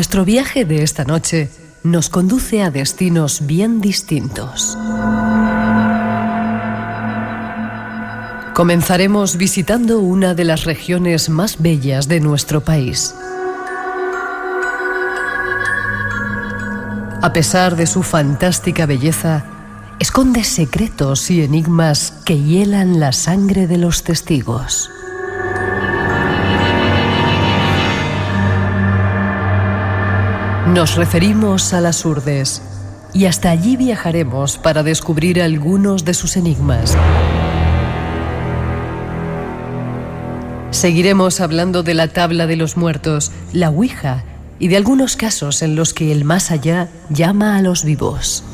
Nuestro viaje de esta noche nos conduce a destinos bien distintos. Comenzaremos visitando una de las regiones más bellas de nuestro país. A pesar de su fantástica belleza, esconde secretos y enigmas que hielan la sangre de los testigos. Nos referimos a las Urdes y hasta allí viajaremos para descubrir algunos de sus enigmas. Seguiremos hablando de la tabla de los muertos, la Ouija y de algunos casos en los que el más allá llama a los vivos.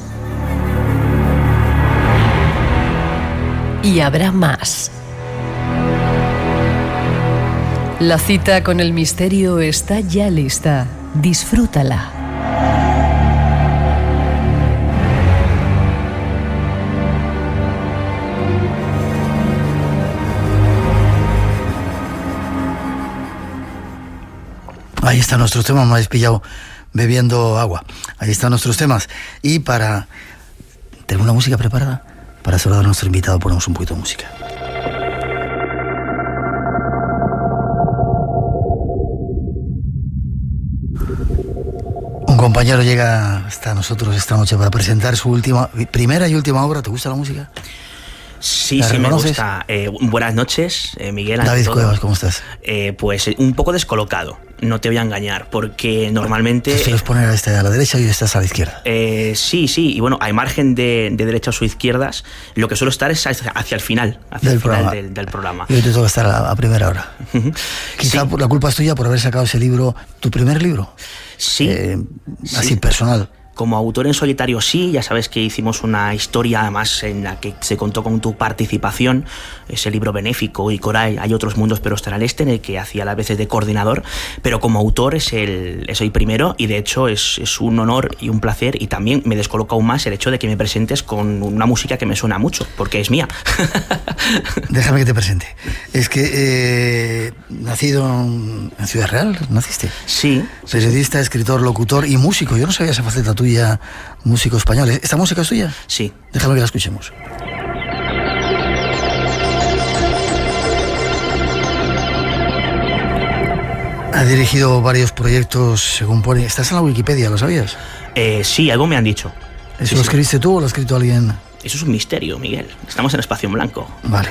Y habrá más. La cita con el misterio está ya lista. Disfrútala. Ahí están nuestros temas, me habéis pillado bebiendo agua. Ahí están nuestros temas. Y para... ¿Tenemos una música preparada? Para saludar a nuestro invitado ponemos un poquito de música. Un compañero llega hasta nosotros esta noche para presentar su primera y última obra. ¿Te gusta la música? Sí, sí me gusta. Buenas noches, Miguel. David Cuevas, ¿cómo estás? Pues un poco descolocado, no te voy a engañar, porque normalmente... ¿Te sueles poner a la derecha y estás a la izquierda? Sí, y bueno, hay margen de derechas o izquierdas, lo que suelo estar es hacia el final, del programa. Y hoy te toca estar a primera hora. Quizá sí. La culpa es tuya por haber sacado ese libro, tu primer libro. Sí. Así personal. Como autor en solitario sí, ya sabes que hicimos una historia además en la que se contó con tu participación, ese libro benéfico y coral, Hay otros mundos pero estará el este, en el que hacía las veces de coordinador, pero como autor es el primero y de hecho es un honor y un placer y también me descoloca aún más el hecho de que me presentes con una música que me suena mucho, porque es mía. Déjame que te presente. Es que nacido en Ciudad Real, ¿naciste? Sí. Periodista, escritor, locutor y músico. Yo no sabía esa faceta tuya. Músico español. ¿Esta música es tuya? Sí. Déjame que la escuchemos. Ha dirigido varios proyectos, según pone. ¿Estás en la Wikipedia? ¿Lo sabías? Sí, algo me han dicho. ¿Eso lo escribiste tú o lo ha escrito alguien? Eso es un misterio, Miguel. Estamos en espacio en blanco. Vale.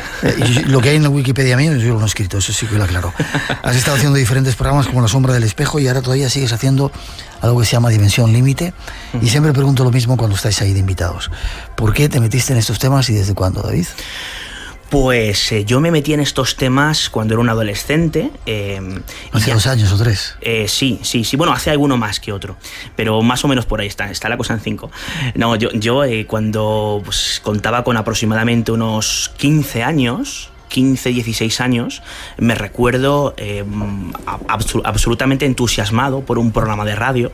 Lo que hay en la Wikipedia mío, yo lo he escrito, eso sí que lo aclaro. Has estado haciendo diferentes programas como La Sombra del Espejo y ahora todavía sigues haciendo algo que se llama Dimensión Límite. Y siempre pregunto lo mismo cuando estáis ahí de invitados. ¿Por qué te metiste en estos temas y desde cuándo, David? Pues yo me metí en estos temas cuando era un adolescente. ¿Hace 2 años o 3? Sí. Bueno, hace alguno más que otro. Pero más o menos por ahí está la cosa en 5. No, yo cuando pues, contaba con aproximadamente unos 15 años... 15, 16 años, me recuerdo absolutamente entusiasmado por un programa de radio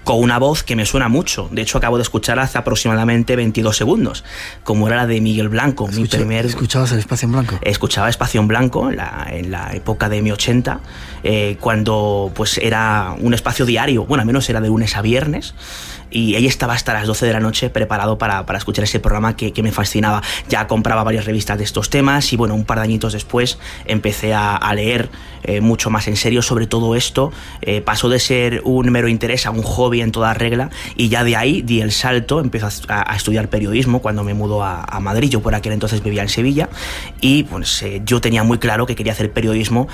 con una voz que me suena mucho. De hecho, acabo de escuchar hace aproximadamente 22 segundos, como era la de Miguel Blanco. ¿Escuchabas el Espacio en Blanco? Escuchaba Espacio en Blanco en la época de mi 80, cuando pues era un espacio diario, bueno, al menos era de lunes a viernes, y ahí estaba hasta las 12 de la noche preparado para escuchar ese programa que me fascinaba. Ya compraba varias revistas de estos temas y bueno, un par de añitos después empecé a leer mucho más en serio sobre todo esto. Pasó de ser un mero interés a un hobby en toda regla y ya de ahí di el salto, empecé a estudiar periodismo cuando me mudó a Madrid. Yo por aquel entonces vivía en Sevilla y pues, yo tenía muy claro que quería hacer periodismo,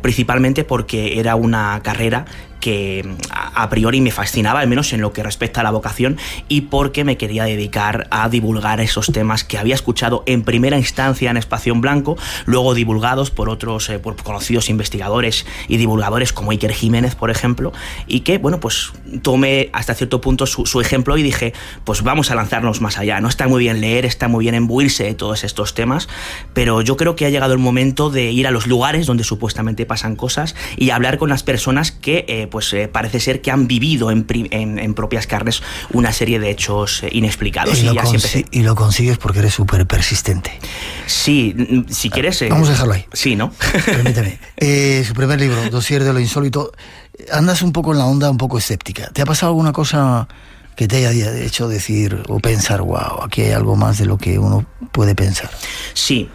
principalmente porque era una carrera que a priori me fascinaba, al menos en lo que respecta a la vocación, y porque me quería dedicar a divulgar esos temas que había escuchado en primera instancia en Espacio en Blanco, luego divulgados por otros por conocidos investigadores y divulgadores como Iker Jiménez, por ejemplo, y que, bueno, pues tomé hasta cierto punto su ejemplo y dije, pues vamos a lanzarnos más allá. No está muy bien leer, está muy bien imbuirse de todos estos temas, pero yo creo que ha llegado el momento de ir a los lugares donde supuestamente pasan cosas y hablar con las personas que parece ser que han vivido en propias carnes una serie de hechos inexplicados. Y lo consigues porque eres súper persistente. Sí, si quieres... Vamos a dejarlo ahí. Sí, ¿no? Permíteme. Su primer libro, Dossier de lo insólito. Andas un poco en la onda un poco escéptica. ¿Te ha pasado alguna cosa que te haya hecho decir o pensar, wow, aquí hay algo más de lo que uno puede pensar? Sí.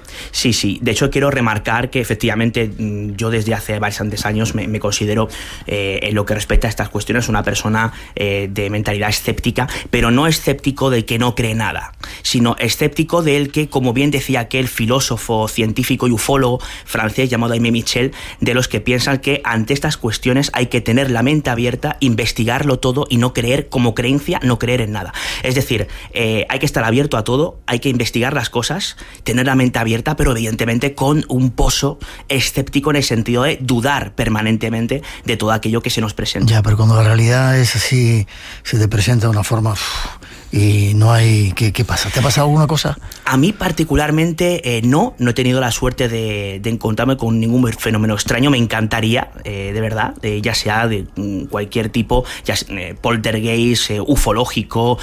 De hecho, quiero remarcar que efectivamente yo desde hace bastantes años me considero, en lo que respecta a estas cuestiones, una persona de mentalidad escéptica, pero no escéptico del que no cree nada, sino escéptico del que, como bien decía aquel filósofo, científico y ufólogo francés llamado Aimé Michel, de los que piensan que ante estas cuestiones hay que tener la mente abierta, investigarlo todo y no creer como creencia, no creer en nada. Es decir, hay que estar abierto a todo, hay que investigar las cosas, tener la mente abierta, pero evidentemente con un pozo escéptico en el sentido de dudar permanentemente de todo aquello que se nos presenta. Ya, pero cuando la realidad es así, se te presenta de una forma... y no hay... ¿Qué pasa? ¿Te ha pasado alguna cosa? A mí particularmente no he tenido la suerte de encontrarme con ningún fenómeno extraño. Me encantaría, de verdad, ya sea de cualquier tipo, ya poltergeist, ufológico,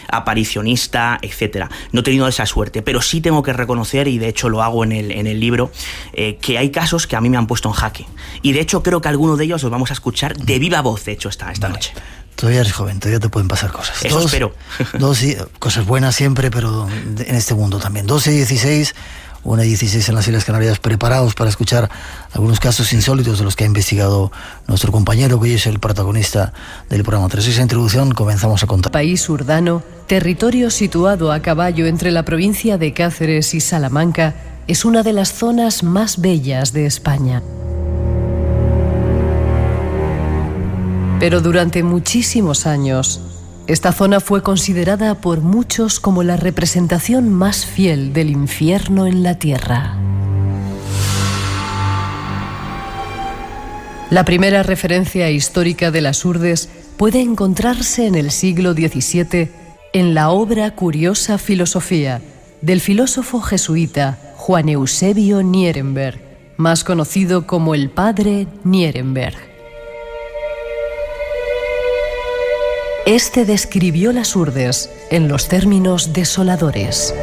aparicionista, etcétera. No he tenido esa suerte, pero sí tengo que reconocer, y de hecho lo hago en el libro, que hay casos que a mí me han puesto en jaque. Y de hecho creo que alguno de ellos los vamos a escuchar de viva voz, de hecho, esta noche. Todavía eres joven, todavía te pueden pasar cosas. Eso espero. Cosas buenas siempre, pero en este mundo también. 12:16, 1:16 en las Islas Canarias, preparados para escuchar algunos casos insólitos de los que ha investigado nuestro compañero, que hoy es el protagonista del programa. Tras esa introducción, comenzamos a contar. País Urdano, territorio situado a caballo entre la provincia de Cáceres y Salamanca, es una de las zonas más bellas de España. Pero durante muchísimos años, esta zona fue considerada por muchos como la representación más fiel del infierno en la tierra. La primera referencia histórica de las Urdes puede encontrarse en el siglo XVII en la obra Curiosa Filosofía del filósofo jesuita Juan Eusebio Nierenberg, más conocido como el Padre Nierenberg. Este describió las Urdes en los términos desoladores.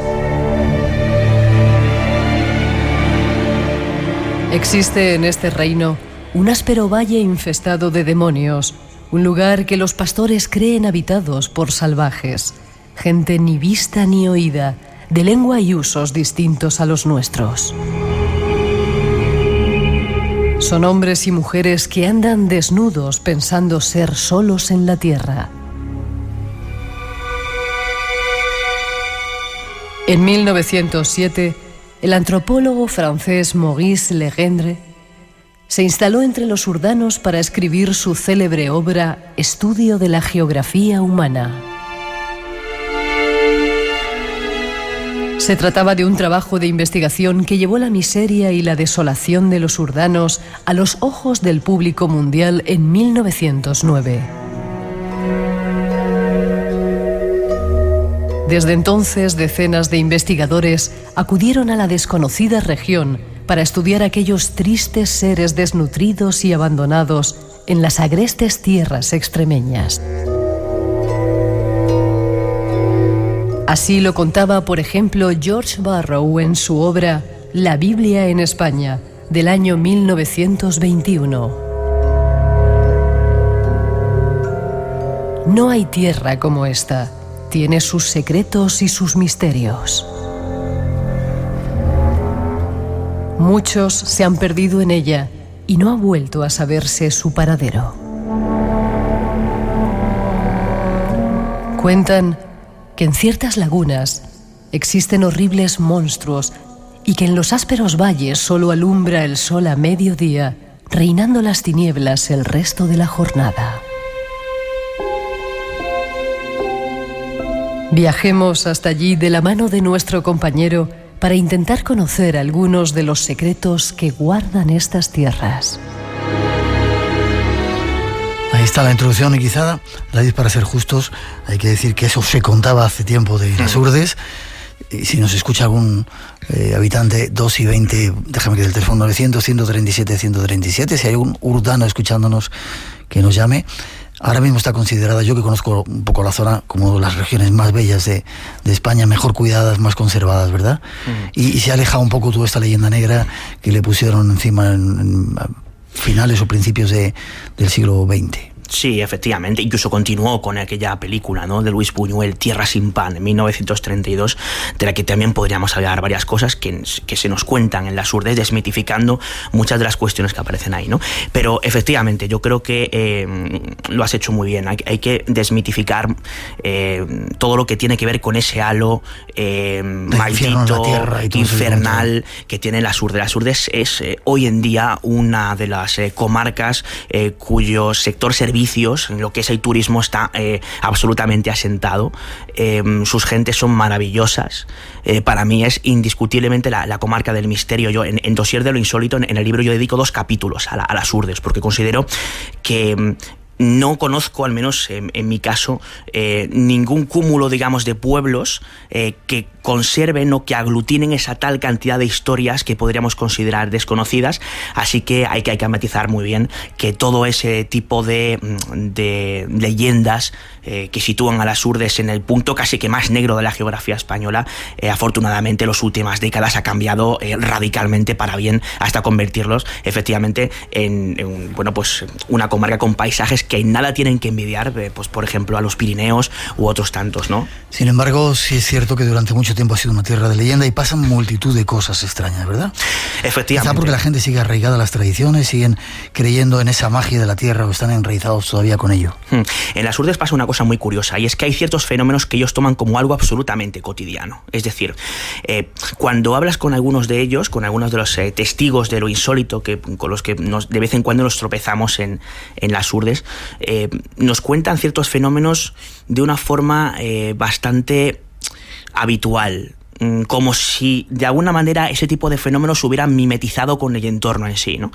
Existe en este reino un áspero valle infestado de demonios, un lugar que los pastores creen habitados por salvajes, gente ni vista ni oída, de lengua y usos distintos a los nuestros. Son hombres y mujeres que andan desnudos pensando ser solos en la tierra. En 1907, el antropólogo francés Maurice Legendre se instaló entre los urdanos para escribir su célebre obra Estudio de la Geografía Humana. Se trataba de un trabajo de investigación que llevó la miseria y la desolación de los urdanos a los ojos del público mundial en 1909. Desde entonces, decenas de investigadores acudieron a la desconocida región para estudiar aquellos tristes seres desnutridos y abandonados en las agrestes tierras extremeñas. Así lo contaba, por ejemplo, George Barrow en su obra La Biblia en España, del año 1921. No hay tierra como esta. Tiene sus secretos y sus misterios. Muchos se han perdido en ella y no ha vuelto a saberse su paradero. Cuentan que en ciertas lagunas existen horribles monstruos y que en los ásperos valles solo alumbra el sol a mediodía, reinando las tinieblas el resto de la jornada. Viajemos hasta allí de la mano de nuestro compañero para intentar conocer algunos de los secretos que guardan estas tierras. Ahí está la introducción equizada. David, para ser justos, hay que decir que eso se contaba hace tiempo de las Urdes. si nos escucha algún habitante, 2 y 20, déjame que el teléfono 900 137 137, si hay un urdano escuchándonos, que nos llame. Ahora mismo está considerada, yo que conozco un poco la zona, como las regiones más bellas de España, mejor cuidadas, más conservadas, ¿verdad? Y se ha alejado un poco toda esta leyenda negra que le pusieron encima en finales o principios del siglo XX. Sí, efectivamente, incluso continuó con aquella película, ¿no?, de Luis Buñuel, Tierra sin pan, en 1932, de la que también podríamos hablar varias cosas que se nos cuentan en las urdes, desmitificando muchas de las cuestiones que aparecen ahí, ¿no? Pero efectivamente, yo creo que lo has hecho muy bien. Hay que desmitificar todo lo que tiene que ver con ese halo maldito, infernal que tiene las urdes. Las urdes es hoy en día una de las comarcas cuyo sector servicios, en lo que es el turismo, está absolutamente asentado. Sus gentes son maravillosas. Para mí es indiscutiblemente la comarca del misterio. Yo en Dossier de lo Insólito, en el libro, yo dedico 2 capítulos a las urdes, porque considero que no conozco, al menos en mi caso, ningún cúmulo, digamos, de pueblos que conserven o que aglutinen esa tal cantidad de historias que podríamos considerar desconocidas. Así que hay que matizar muy bien que todo ese tipo de leyendas que sitúan a las urdes en el punto casi que más negro de la geografía española, afortunadamente en las últimas décadas ha cambiado radicalmente para bien, hasta convertirlos efectivamente en bueno, pues una comarca con paisajes que en nada tienen que envidiar, pues por ejemplo, a los Pirineos u otros tantos, ¿no? Sin embargo, sí es cierto que durante mucho tiempo ha sido una tierra de leyenda y pasan multitud de cosas extrañas, ¿verdad? Efectivamente. Quizá porque la gente sigue arraigada a las tradiciones, siguen creyendo en esa magia de la tierra o están enraizados todavía con ello. En las urdes pasa una cosa muy curiosa, y es que hay ciertos fenómenos que ellos toman como algo absolutamente cotidiano. Es decir, cuando hablas con algunos de ellos, con algunos de los testigos de lo insólito con los que de vez en cuando nos tropezamos en las urdes, nos cuentan ciertos fenómenos de una forma bastante habitual, como si de alguna manera ese tipo de fenómenos se hubieran mimetizado con el entorno en sí, ¿no?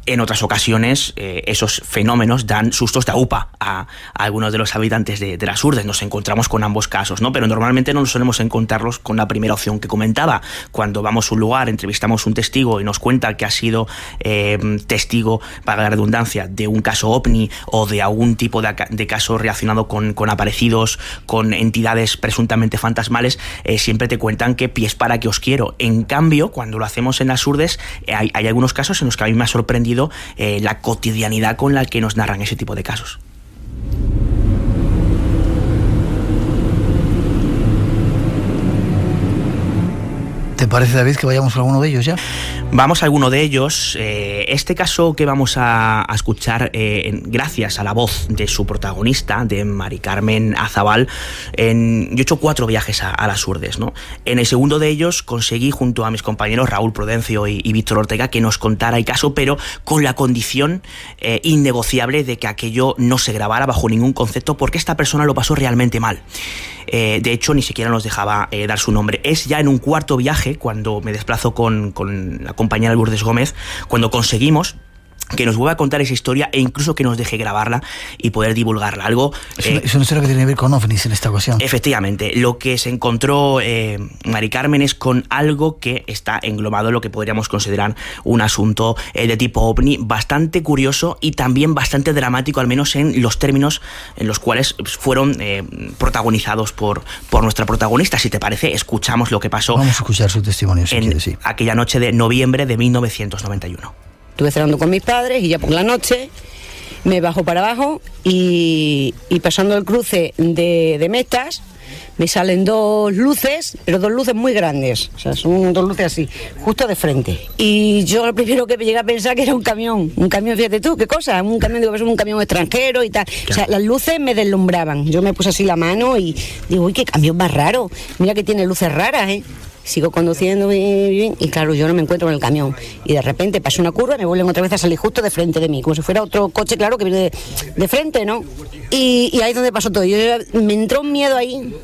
En otras ocasiones esos fenómenos dan sustos de aupa a algunos de los habitantes de las urdes. Nos encontramos con ambos casos, ¿no? Pero normalmente no nos solemos encontrarlos con la primera opción que comentaba. Cuando vamos a un lugar, entrevistamos a un testigo y nos cuenta que ha sido testigo, para la redundancia, de un caso ovni o de algún tipo de caso relacionado con aparecidos, con entidades presuntamente fantasmales, siempre te cuentan que pies para que os quiero. En cambio, cuando lo hacemos en las urdes, hay algunos casos en los que a mí me ha sorprendido la cotidianidad con la que nos narran ese tipo de casos. ¿Te parece, David, que vayamos a alguno de ellos ya? Vamos a alguno de ellos. Este caso que vamos a escuchar, gracias a la voz de su protagonista, de Mari Carmen Azabal, yo he hecho 4 viajes a las urdes, ¿no? En el segundo de ellos conseguí, junto a mis compañeros Raúl Prudencio y Víctor Ortega, que nos contara el caso, pero con la condición innegociable de que aquello no se grabara bajo ningún concepto, porque esta persona lo pasó realmente mal. De hecho, ni siquiera nos dejaba dar su nombre. Es ya en un 4.º viaje, cuando me desplazo con la compañera Lourdes Gómez, cuando conseguimos que nos vuelva a contar esa historia e incluso que nos deje grabarla y poder divulgarla. Algo es una historia que tiene que ver con ovnis en esta ocasión. Efectivamente, lo que se encontró Mari Carmen es con algo que está englobado en lo que podríamos considerar un asunto de tipo ovni, bastante curioso y también bastante dramático, al menos en los términos en los cuales fueron protagonizados por nuestra protagonista. Si te parece, escuchamos lo que pasó. Vamos a escuchar su testimonio, si quieres, sí. Aquella noche de noviembre de 1991. Estuve cenando con mis padres y ya por la noche me bajo para abajo y pasando el cruce de metas me salen 2 luces, pero 2 luces muy grandes, o sea, son 2 luces así, justo de frente. Y yo lo primero que me llegué a pensar que era un camión, fíjate tú, qué cosa, un camión, digo que es un camión extranjero y tal. Claro. O sea, las luces me deslumbraban, yo me puse así la mano y digo, uy, qué camión más raro, mira que tiene luces raras, Sigo conduciendo bien y claro, yo no me encuentro en el camión. Y de repente paso una curva y me vuelven otra vez a salir justo de frente de mí, como si fuera otro coche, claro, que viene de frente, ¿no? Y ahí es donde pasó todo. Me entró un miedo ahí,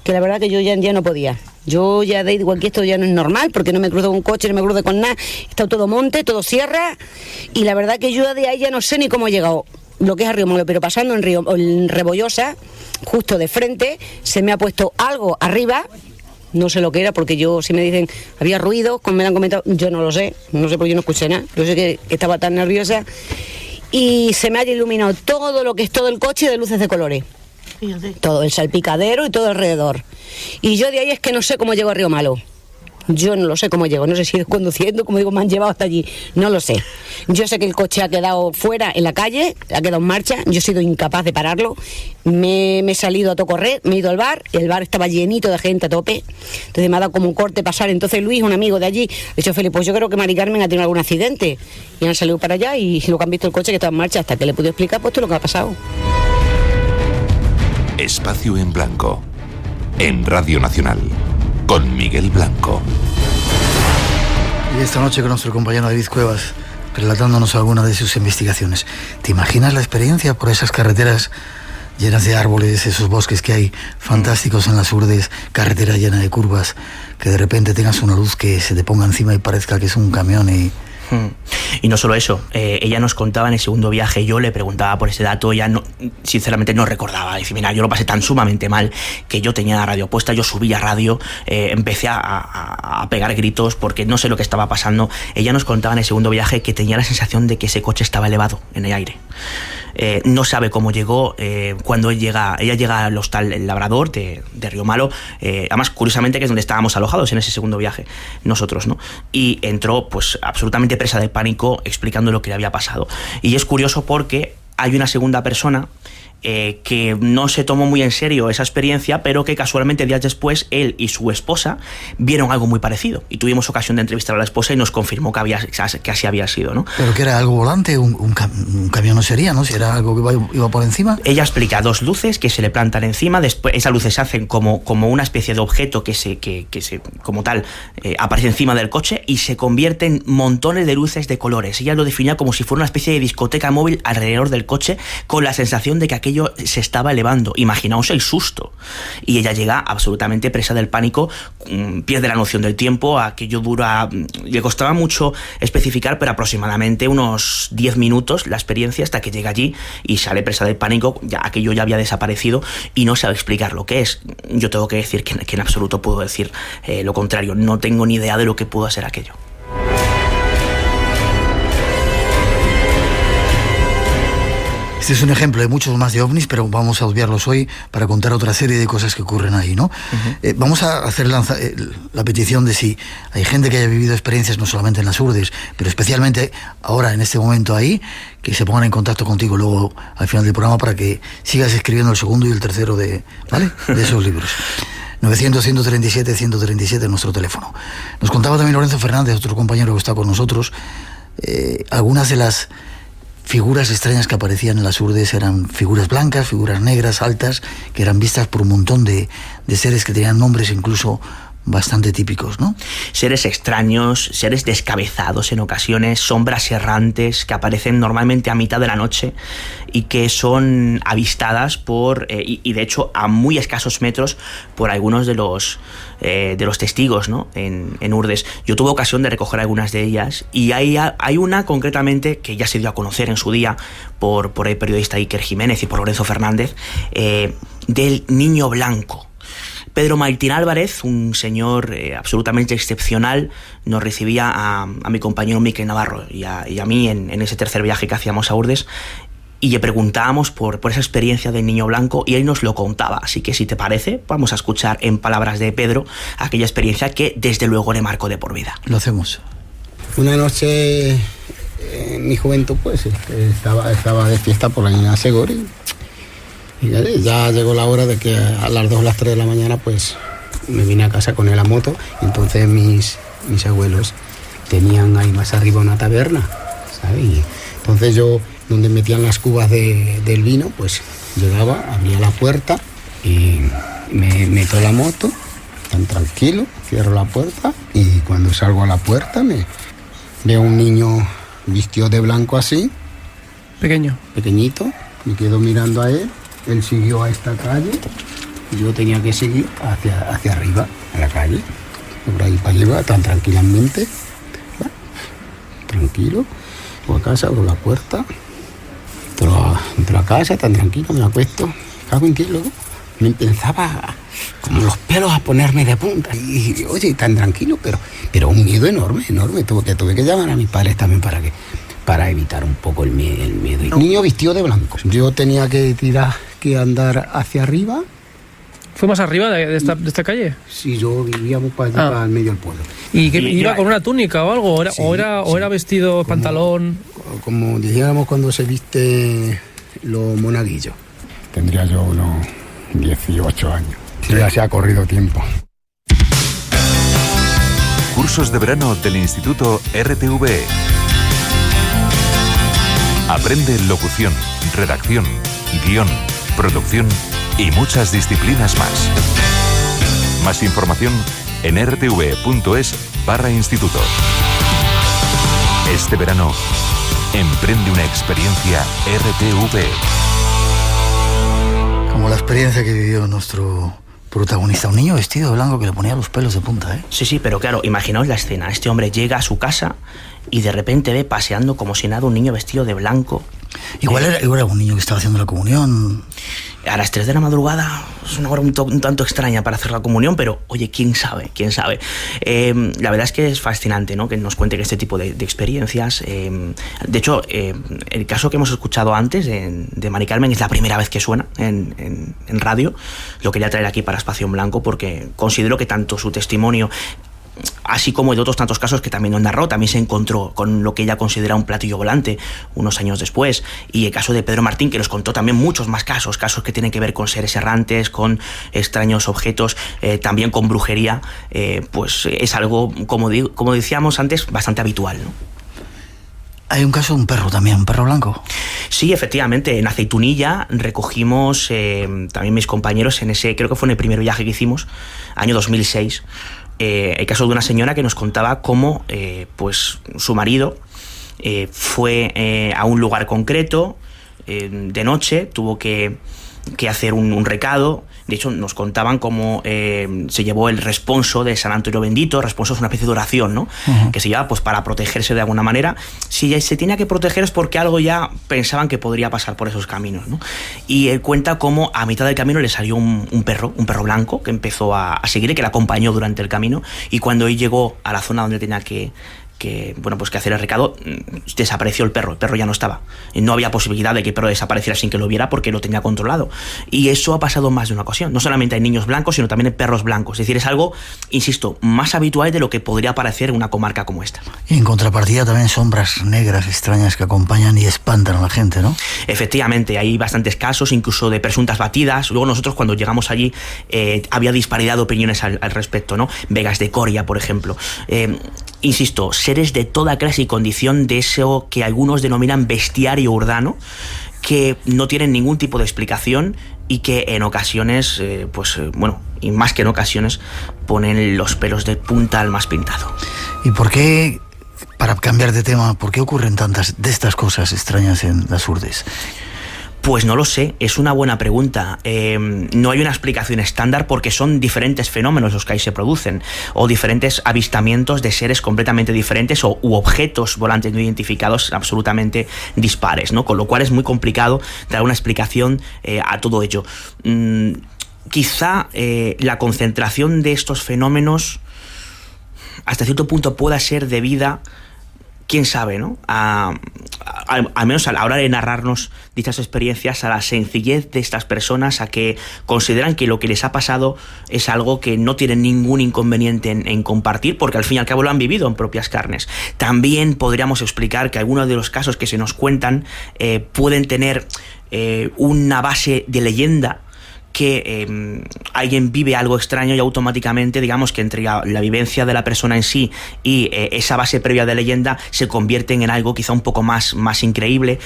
que la verdad que yo ya no podía. Yo ya de igual que esto ya no es normal, porque no me cruzo con un coche, no me cruzo con nada. Está todo monte, todo sierra, y la verdad que yo de ahí ya no sé ni cómo he llegado lo que es Arriomalo, pero pasando en Rebollosa, justo de frente, se me ha puesto algo arriba. No sé lo que era, porque yo, si me dicen, había ruido, como me lo han comentado, yo no lo sé, no sé porque yo no escuché nada. Yo sé que estaba tan nerviosa y se me ha iluminado todo lo que es todo el coche de luces de colores. Fíjate. Todo, el salpicadero y todo alrededor. Y yo de ahí es que no sé cómo llego a Arriomalo. Yo no lo sé cómo llego, no sé si es conduciendo, como digo, me han llevado hasta allí, no lo sé. Yo sé que el coche ha quedado fuera en la calle, ha quedado en marcha, yo he sido incapaz de pararlo, me he salido a todo correr, me he ido al bar, el bar estaba llenito de gente a tope, entonces me ha dado como un corte pasar, entonces Luis, un amigo de allí, ha dicho, Felipe, pues yo creo que Mari Carmen ha tenido algún accidente, y han salido para allá y lo que han visto el coche que estaba en marcha, hasta que le pude explicar pues todo lo que ha pasado. Espacio en Blanco, en Radio Nacional, con Miguel Blanco. Y esta noche con nuestro compañero David Cuevas, relatándonos alguna de sus investigaciones. ¿Te imaginas la experiencia por esas carreteras llenas de árboles, esos bosques que hay fantásticos en las Urdes, carretera llena de curvas, que de repente tengas una luz que se te ponga encima y parezca que es un camión y... Y no solo eso, ella nos contaba en el segundo viaje, yo le preguntaba por ese dato, ella no, sinceramente no recordaba, dice, mira, yo lo pasé tan sumamente mal que yo tenía la radio puesta, yo subí a radio, empecé a pegar gritos porque no sé lo que estaba pasando. Ella nos contaba en el segundo viaje que tenía la sensación de que ese coche estaba elevado en el aire. No sabe cómo llegó, cuando ella llega al hostal El Labrador de Arriomalo, además curiosamente que es donde estábamos alojados en ese segundo viaje, nosotros, ¿no? Y entró pues absolutamente presa de pánico explicando lo que le había pasado. Y es curioso porque hay una segunda persona que no se tomó muy en serio esa experiencia, pero que casualmente días después él y su esposa vieron algo muy parecido y tuvimos ocasión de entrevistar a la esposa y nos confirmó que así había sido, ¿no? Pero que era algo volante, un camión no sería, ¿no? Si era algo que iba por encima. Ella explica dos luces que se le plantan encima, después esas luces se hacen como una especie de objeto que se como tal aparece encima del coche y se convierte en montones de luces de colores. Ella lo definía como si fuera una especie de discoteca móvil alrededor del coche, con la sensación de que aquello se estaba elevando. Imaginaos el susto. Y ella llega absolutamente presa del pánico, pierde la noción del tiempo, aquello dura, le costaba mucho especificar, pero aproximadamente unos 10 minutos la experiencia hasta que llega allí y sale presa del pánico, ya aquello ya había desaparecido y no sabe explicar lo que es. Yo tengo que decir que en absoluto puedo decir lo contrario, no tengo ni idea de lo que pudo ser aquello. Este es un ejemplo de muchos más de ovnis, pero vamos a obviarlos hoy para contar otra serie de cosas que ocurren ahí, ¿no? Vamos a hacer la petición de si hay gente que haya vivido experiencias no solamente en las Urdes, pero especialmente ahora, en este momento ahí, que se pongan en contacto contigo luego al final del programa para que sigas escribiendo el segundo y el tercero de esos libros. 900-137-137 en nuestro teléfono. Nos contaba también Lorenzo Fernández, otro compañero que está con nosotros, algunas de las figuras extrañas que aparecían en las Urdes eran figuras blancas, figuras negras, altas, que eran vistas por un montón de seres que tenían nombres incluso bastante típicos, ¿no? Seres extraños, seres descabezados en ocasiones, sombras errantes que aparecen normalmente a mitad de la noche y que son avistadas por, y de hecho a muy escasos metros, por algunos de los testigos, ¿no? en Urdes. Yo tuve ocasión de recoger algunas de ellas y hay una concretamente que ya se dio a conocer en su día por el periodista Iker Jiménez y por Lorenzo Fernández, del niño blanco. Pedro Martín Álvarez, un señor absolutamente excepcional, nos recibía a mi compañero Miquel Navarro y a mí en ese tercer viaje que hacíamos a Urdes, y le preguntábamos por esa experiencia del niño blanco y él nos lo contaba. Así que si te parece, vamos a escuchar en palabras de Pedro aquella experiencia que desde luego le marcó de por vida. Lo hacemos. Una noche en mi juventud pues estaba de fiesta por la Niña Segori. Y ya llegó la hora de que a las 2 o las 3 de la mañana pues me vine a casa con él a moto. Y entonces mis abuelos tenían ahí más arriba una taberna, ¿sabes? Y entonces yo, donde metían las cubas del vino, pues llegaba, abría la puerta y me meto a la moto, tan tranquilo, cierro la puerta y cuando salgo a la puerta me veo un niño vestido de blanco así. Pequeñito, me quedo mirando a él. Él siguió a esta calle y yo tenía que seguir hacia arriba, a la calle, por ahí para arriba, tan tranquilamente. Bueno, tranquilo, voy a casa, abro la puerta, Entro a casa, tan tranquilo, me acuesto, cago en ti, luego me empezaba como los pelos a ponerme de punta. Y oye, tan tranquilo, pero un miedo enorme. Tuve que llamar a mis padres también para evitar un poco el miedo. El niño vistió de blanco. Yo tenía que andar hacia arriba. ¿Fue más arriba de esta calle? Sí, yo vivíamos para allá, para el medio del pueblo. ¿Y que iba con una túnica o algo? ¿O era vestido, pantalón? Como dijéramos cuando se viste los monaguillos. Tendría yo unos 18 años. Sí, ya se ha corrido tiempo. Cursos de verano del Instituto RTVE. Aprende locución, redacción, guión, producción y muchas disciplinas más. Más información en rtve.es/instituto. Este verano, emprende una experiencia RTV. Como la experiencia que vivió nuestro protagonista, un niño vestido de blanco que le ponía los pelos de punta, ¿eh? Sí, pero claro, imaginaos la escena. Este hombre llega a su casa y de repente ve paseando como si nada un niño vestido de blanco. Igual era un niño que estaba haciendo la comunión. A las 3 de la madrugada es una hora un tanto extraña para hacer la comunión, pero oye, quién sabe. La verdad es que es fascinante, ¿no?, que nos cuente que este tipo de experiencias. De hecho, el caso que hemos escuchado antes de Mari Carmen es la primera vez que suena en radio. Lo quería traer aquí para Espacio en Blanco porque considero que tanto su testimonio, así como de otros tantos casos que también nos narró, también se encontró con lo que ella considera un platillo volante unos años después, y el caso de Pedro Martín, que nos contó también muchos más casos que tienen que ver con seres errantes, con extraños objetos, también con brujería, pues es algo, como decíamos antes, bastante habitual, ¿no? Hay un caso de un perro también, un perro blanco. Sí, efectivamente, en Aceitunilla recogimos, también mis compañeros, en ese, creo que fue en el primer viaje que hicimos, año 2006, el caso de una señora que nos contaba cómo pues su marido fue a un lugar concreto de noche, tuvo que hacer un recado. De hecho, nos contaban cómo se llevó el responso de San Antonio Bendito. El responso es una especie de oración, ¿no? Uh-huh. Que se lleva pues para protegerse de alguna manera. Si se tenía que proteger es porque algo ya pensaban que podría pasar por esos caminos, ¿no? Y él cuenta cómo a mitad del camino le salió un perro blanco que empezó a seguirle, que le acompañó durante el camino, y cuando él llegó a la zona donde tenía que hacer el recado, desapareció el perro ya no estaba. No había posibilidad de que el perro desapareciera sin que lo viera porque lo tenía controlado. Y eso ha pasado más de una ocasión. No solamente hay niños blancos, sino también hay perros blancos. Es decir, es algo, insisto, más habitual de lo que podría parecer en una comarca como esta. Y en contrapartida también sombras negras extrañas que acompañan y espantan a la gente, ¿no? Efectivamente, hay bastantes casos, incluso de presuntas batidas. Luego nosotros, cuando llegamos allí, había disparidad de opiniones al respecto, ¿no? Vegas de Coria, por ejemplo. Insisto, seres de toda clase y condición, de eso que algunos denominan bestiario urbano, que no tienen ningún tipo de explicación y que en ocasiones, y más que en ocasiones, ponen los pelos de punta al más pintado. ¿Y por qué, para cambiar de tema, por qué ocurren tantas de estas cosas extrañas en las urdes? Pues no lo sé, es una buena pregunta. No hay una explicación estándar porque son diferentes fenómenos los que ahí se producen, o diferentes avistamientos de seres completamente diferentes u objetos volantes no identificados absolutamente dispares, ¿no? Con lo cual es muy complicado dar una explicación a todo ello. Quizá la concentración de estos fenómenos hasta cierto punto pueda ser debida, quién sabe, ¿no?, al menos a la hora de narrarnos dichas experiencias, a la sencillez de estas personas, a que consideran que lo que les ha pasado es algo que no tienen ningún inconveniente en compartir, porque al fin y al cabo lo han vivido en propias carnes. También podríamos explicar que algunos de los casos que se nos cuentan pueden tener una base de leyenda, que alguien vive algo extraño y automáticamente, digamos que entre la vivencia de la persona en sí y esa base previa de leyenda se convierten en algo quizá un poco más increíble.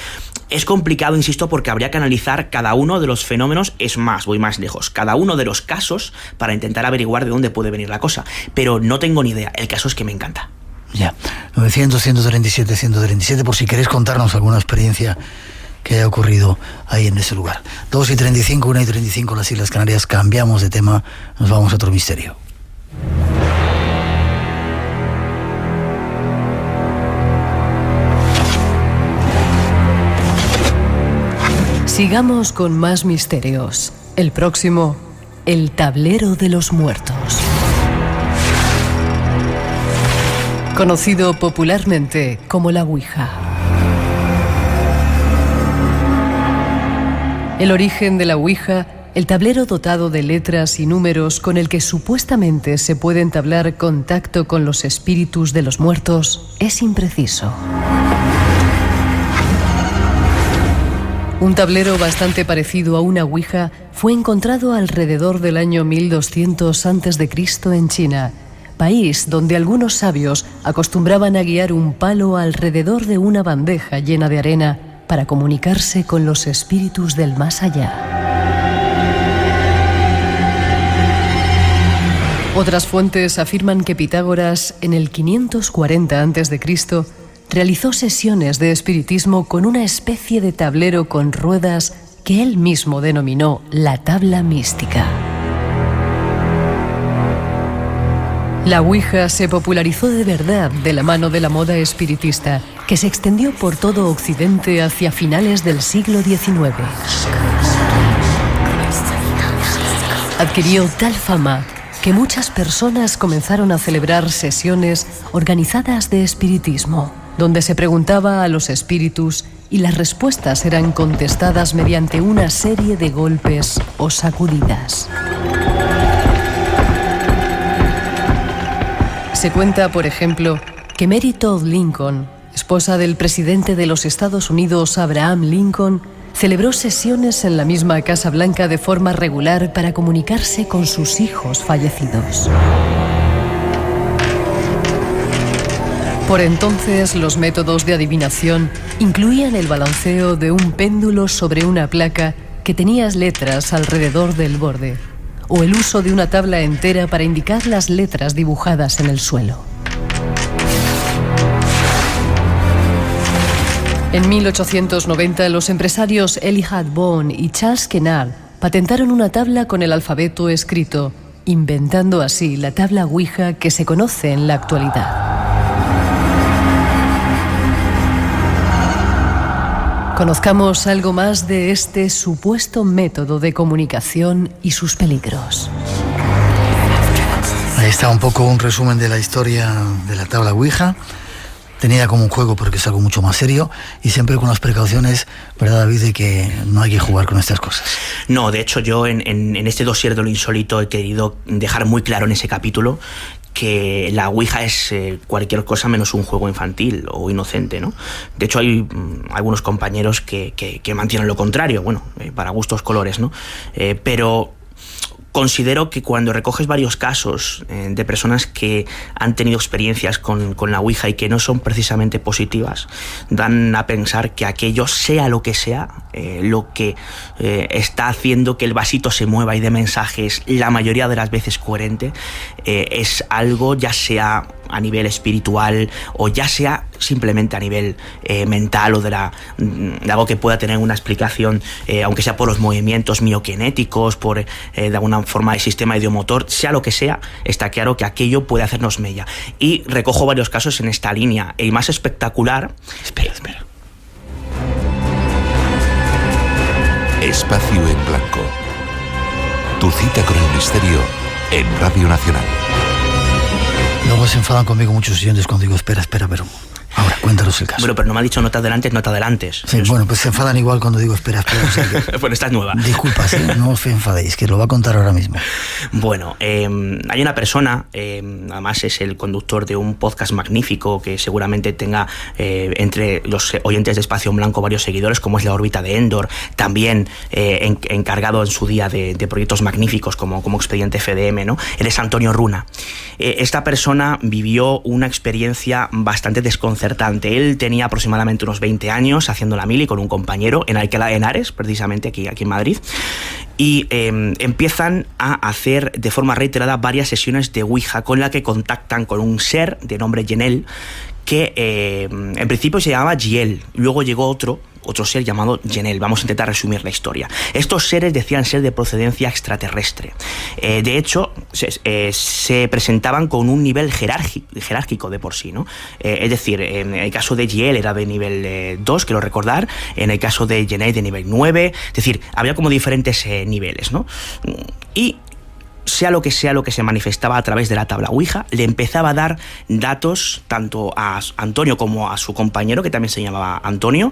Es complicado, insisto, porque habría que analizar cada uno de los fenómenos, es más, voy más lejos, cada uno de los casos para intentar averiguar de dónde puede venir la cosa, pero no tengo ni idea. El caso es que me encanta. Ya, 900-137-137, por si queréis contarnos alguna experiencia que haya ocurrido ahí en ese lugar. 2:35, 1:35 las Islas Canarias. Cambiamos de tema, nos vamos a otro misterio. Sigamos con más misterios. El próximo, el tablero de los muertos. Conocido popularmente como la Ouija. El origen de la Ouija, el tablero dotado de letras y números con el que supuestamente se puede entablar contacto con los espíritus de los muertos, es impreciso. Un tablero bastante parecido a una Ouija fue encontrado alrededor del año 1200 a.C. en China, país donde algunos sabios acostumbraban a guiar un palo alrededor de una bandeja llena de arena para comunicarse con los espíritus del más allá. Otras fuentes afirman que Pitágoras, en el 540 a.C., realizó sesiones de espiritismo con una especie de tablero con ruedas que él mismo denominó la tabla mística. La Ouija se popularizó de verdad de la mano de la moda espiritista, que se extendió por todo Occidente hacia finales del siglo XIX. Adquirió tal fama que muchas personas comenzaron a celebrar sesiones organizadas de espiritismo, donde se preguntaba a los espíritus y las respuestas eran contestadas mediante una serie de golpes o sacudidas. Se cuenta, por ejemplo, que Mary Todd Lincoln, esposa del presidente de los Estados Unidos, Abraham Lincoln, celebró sesiones en la misma Casa Blanca de forma regular para comunicarse con sus hijos fallecidos. Por entonces, los métodos de adivinación incluían el balanceo de un péndulo sobre una placa que tenía letras alrededor del borde, o el uso de una tabla entera para indicar las letras dibujadas en el suelo. En 1890, los empresarios Elihu Boone y Charles Kennard patentaron una tabla con el alfabeto escrito, inventando así la tabla Ouija que se conoce en la actualidad. Conozcamos algo más de este supuesto método de comunicación y sus peligros. Ahí está un poco un resumen de la historia de la tabla Ouija. Tenida como un juego porque es algo mucho más serio y siempre con las precauciones, ¿verdad, David?, de que no hay que jugar con estas cosas. No, de hecho yo en este dossier de lo insólito he querido dejar muy claro en ese capítulo que la Ouija es cualquier cosa menos un juego infantil o inocente, ¿no? De hecho hay algunos compañeros que mantienen lo contrario, bueno, para gustos colores, ¿no? Pero considero que cuando recoges varios casos de personas que han tenido experiencias con la Ouija y que no son precisamente positivas, dan a pensar que aquello, sea lo que sea, lo que está haciendo que el vasito se mueva y dé mensajes, la mayoría de las veces coherente, es algo ya sea a nivel espiritual o ya sea simplemente a nivel mental o de algo que pueda tener una explicación, aunque sea por los movimientos miokinéticos, por de alguna forma el sistema idiomotor, sea lo que sea, está claro que aquello puede hacernos mella. Y recojo varios casos en esta línea. El más espectacular... Espera. Espacio en Blanco. Tu cita con el misterio en Radio Nacional. Luego se enfadan conmigo muchos oyentes cuando digo espera, pero ahora cuéntanos el caso. Bueno, pero no me ha dicho no te adelantes. Sí, bueno, pues se enfadan igual cuando digo espera. O sea que, bueno, esta es nueva. Disculpa, ¿sí? No os enfadéis, que lo va a contar ahora mismo. Bueno, hay una persona, además es el conductor de un podcast magnífico que seguramente tenga entre los oyentes de Espacio en Blanco varios seguidores, como es La órbita de Endor, también encargado en su día de proyectos magníficos como Expediente FDM, ¿no? Él es Antonio Runa. Esta persona vivió una experiencia bastante desconcertante. Él tenía aproximadamente unos 20 años haciendo la mili con un compañero en Alcalá de Henares, precisamente aquí en Madrid, y empiezan a hacer de forma reiterada varias sesiones de Ouija con la que contactan con un ser de nombre Yenel que en principio se llamaba Giel, luego llegó otro otro ser llamado Yenel. Vamos a intentar resumir la historia. Estos seres decían ser de procedencia extraterrestre. De hecho, se presentaban con un nivel jerárquico de por sí, ¿no? Es decir, en el caso de Giel era de nivel 2, quiero recordar, en el caso de Yenel de nivel 9, es decir, había como diferentes niveles, ¿no? Y sea lo que se manifestaba a través de la tabla Ouija, le empezaba a dar datos tanto a Antonio como a su compañero, que también se llamaba Antonio,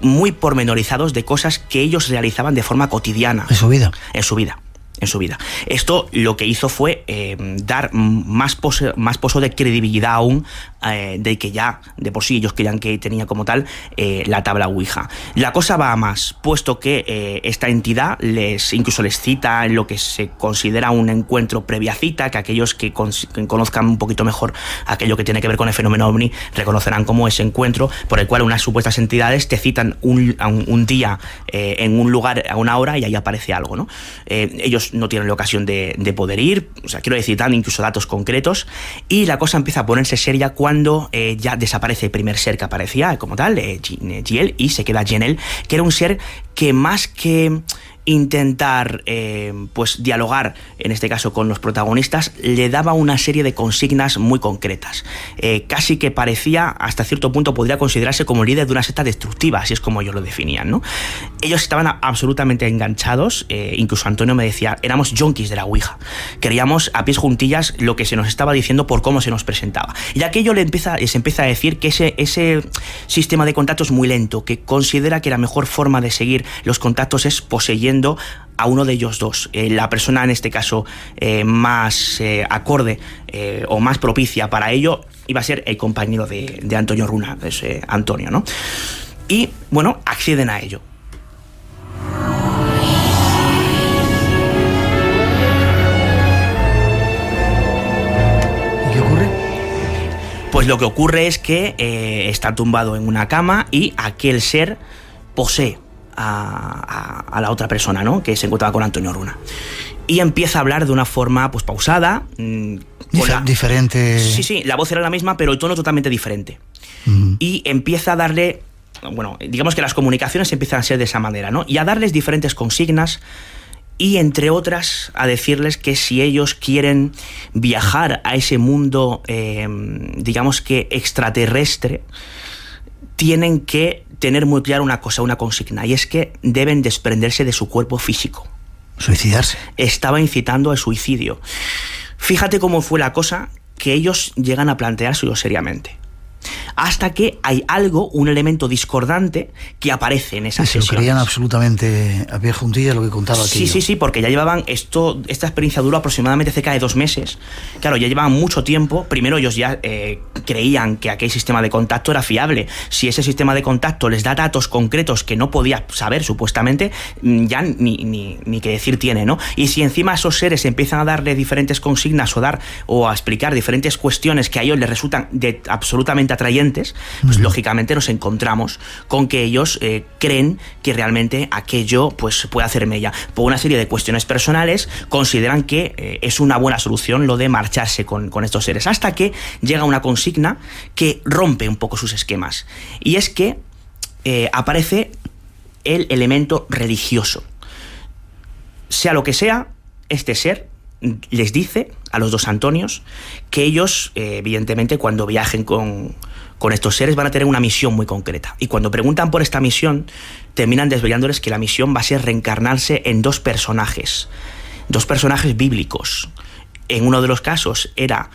muy pormenorizados de cosas que ellos realizaban de forma cotidiana. En su vida. En su vida. Esto lo que hizo fue dar más pozo de credibilidad aún de que ya de por sí ellos creían que tenía como tal la tabla Ouija. La cosa va a más, puesto que esta entidad incluso les cita en lo que se considera un encuentro previa cita, que aquellos que conozcan un poquito mejor aquello que tiene que ver con el fenómeno ovni reconocerán como ese encuentro por el cual unas supuestas entidades te citan un día en un lugar a una hora y ahí aparece algo, ¿no? Ellos no tienen la ocasión de poder ir, o sea, quiero decir, dan incluso datos concretos, y la cosa empieza a ponerse seria cuando ya desaparece el primer ser que aparecía como tal, Giel, y se queda Yenel, que era un ser que más que intentar pues dialogar, en este caso con los protagonistas, le daba una serie de consignas muy concretas. Casi que parecía, hasta cierto punto, podría considerarse como el líder de una secta destructiva, así es como ellos lo definían, ¿no? Ellos estaban absolutamente enganchados, incluso Antonio me decía, éramos yonkis de la Ouija, queríamos a pies juntillas lo que se nos estaba diciendo por cómo se nos presentaba. Y aquello se empieza a decir que ese sistema de contactos es muy lento, que considera que la mejor forma de seguir los contactos es poseyendo a uno de ellos dos. La persona en este caso más acorde o más propicia para ello iba a ser el compañero de Antonio Runa, Antonio, ¿no? Y bueno, acceden a ello. ¿Y qué ocurre? Pues lo que ocurre es que está tumbado en una cama y aquel ser posee a la otra persona, ¿no?, que se encontraba con Antonio Runa. Y empieza a hablar de una forma pues pausada. Diferente. Sí, la voz era la misma, pero el tono totalmente diferente. Y empieza a darle, bueno, digamos que las comunicaciones empiezan a ser de esa manera, ¿no? Y a darles diferentes consignas y, entre otras, a decirles que si ellos quieren viajar a ese mundo, digamos que extraterrestre, tienen que tener muy claro una cosa, una consigna, y es que deben desprenderse de su cuerpo físico. Suicidarse. Estaba incitando al suicidio. Fíjate cómo fue la cosa, que ellos llegan a planteárselo seriamente. Hasta que hay algo, un elemento discordante que aparece en esas sesiones. Se lo creían absolutamente a pie juntilla lo que contaba aquí. Sí, porque ya llevaban esta experiencia duró aproximadamente cerca de 2 meses. Claro, ya llevaban mucho tiempo. Primero ellos ya creían que aquel sistema de contacto era fiable. Si ese sistema de contacto les da datos concretos que no podía saber supuestamente, ya ni que decir tiene, ¿no? Y si encima esos seres empiezan a darle diferentes consignas o a explicar diferentes cuestiones que a ellos les resultan absolutamente atrayentes, pues lógicamente nos encontramos con que ellos creen que realmente aquello pues puede hacer mella. Por una serie de cuestiones personales consideran que es una buena solución lo de marcharse con estos seres, hasta que llega una consigna que rompe un poco sus esquemas, y es que aparece el elemento religioso. Sea lo que sea, este ser les dice a los dos Antonios que ellos, evidentemente, cuando viajen con estos seres van a tener una misión muy concreta. Y cuando preguntan por esta misión, terminan desvelándoles que la misión va a ser reencarnarse en 2 personajes bíblicos. En uno de los casos era,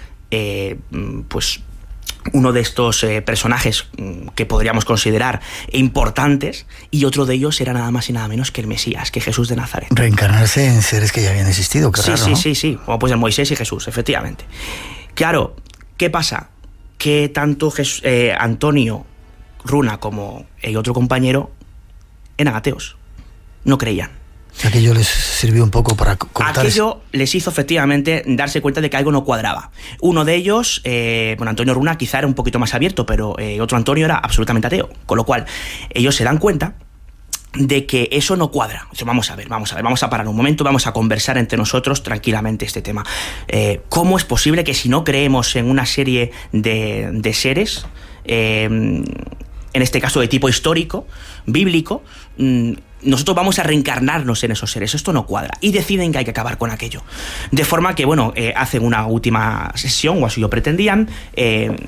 pues, uno de estos personajes que podríamos considerar importantes, y otro de ellos era nada más y nada menos que el Mesías, que Jesús de Nazaret. Reencarnarse en seres que ya habían existido, qué raro, ¿no? Sí, como pues el Moisés y Jesús, efectivamente. Claro, ¿qué pasa? Que tanto Antonio Runa como el otro compañero eran ateos, no creían. Aquello les sirvió un poco para cortar. Aquello les hizo efectivamente darse cuenta de que algo no cuadraba. Uno de ellos, Antonio Runa, quizá era un poquito más abierto, pero otro Antonio era absolutamente ateo. Con lo cual, ellos se dan cuenta de que eso no cuadra. Entonces, vamos a parar un momento, vamos a conversar entre nosotros tranquilamente este tema. ¿Cómo es posible que si no creemos en una serie de seres, en este caso de tipo histórico, bíblico, nosotros vamos a reencarnarnos en esos seres. Esto no cuadra. Y deciden que hay que acabar con aquello. De forma que, hacen una última sesión, o así lo pretendían,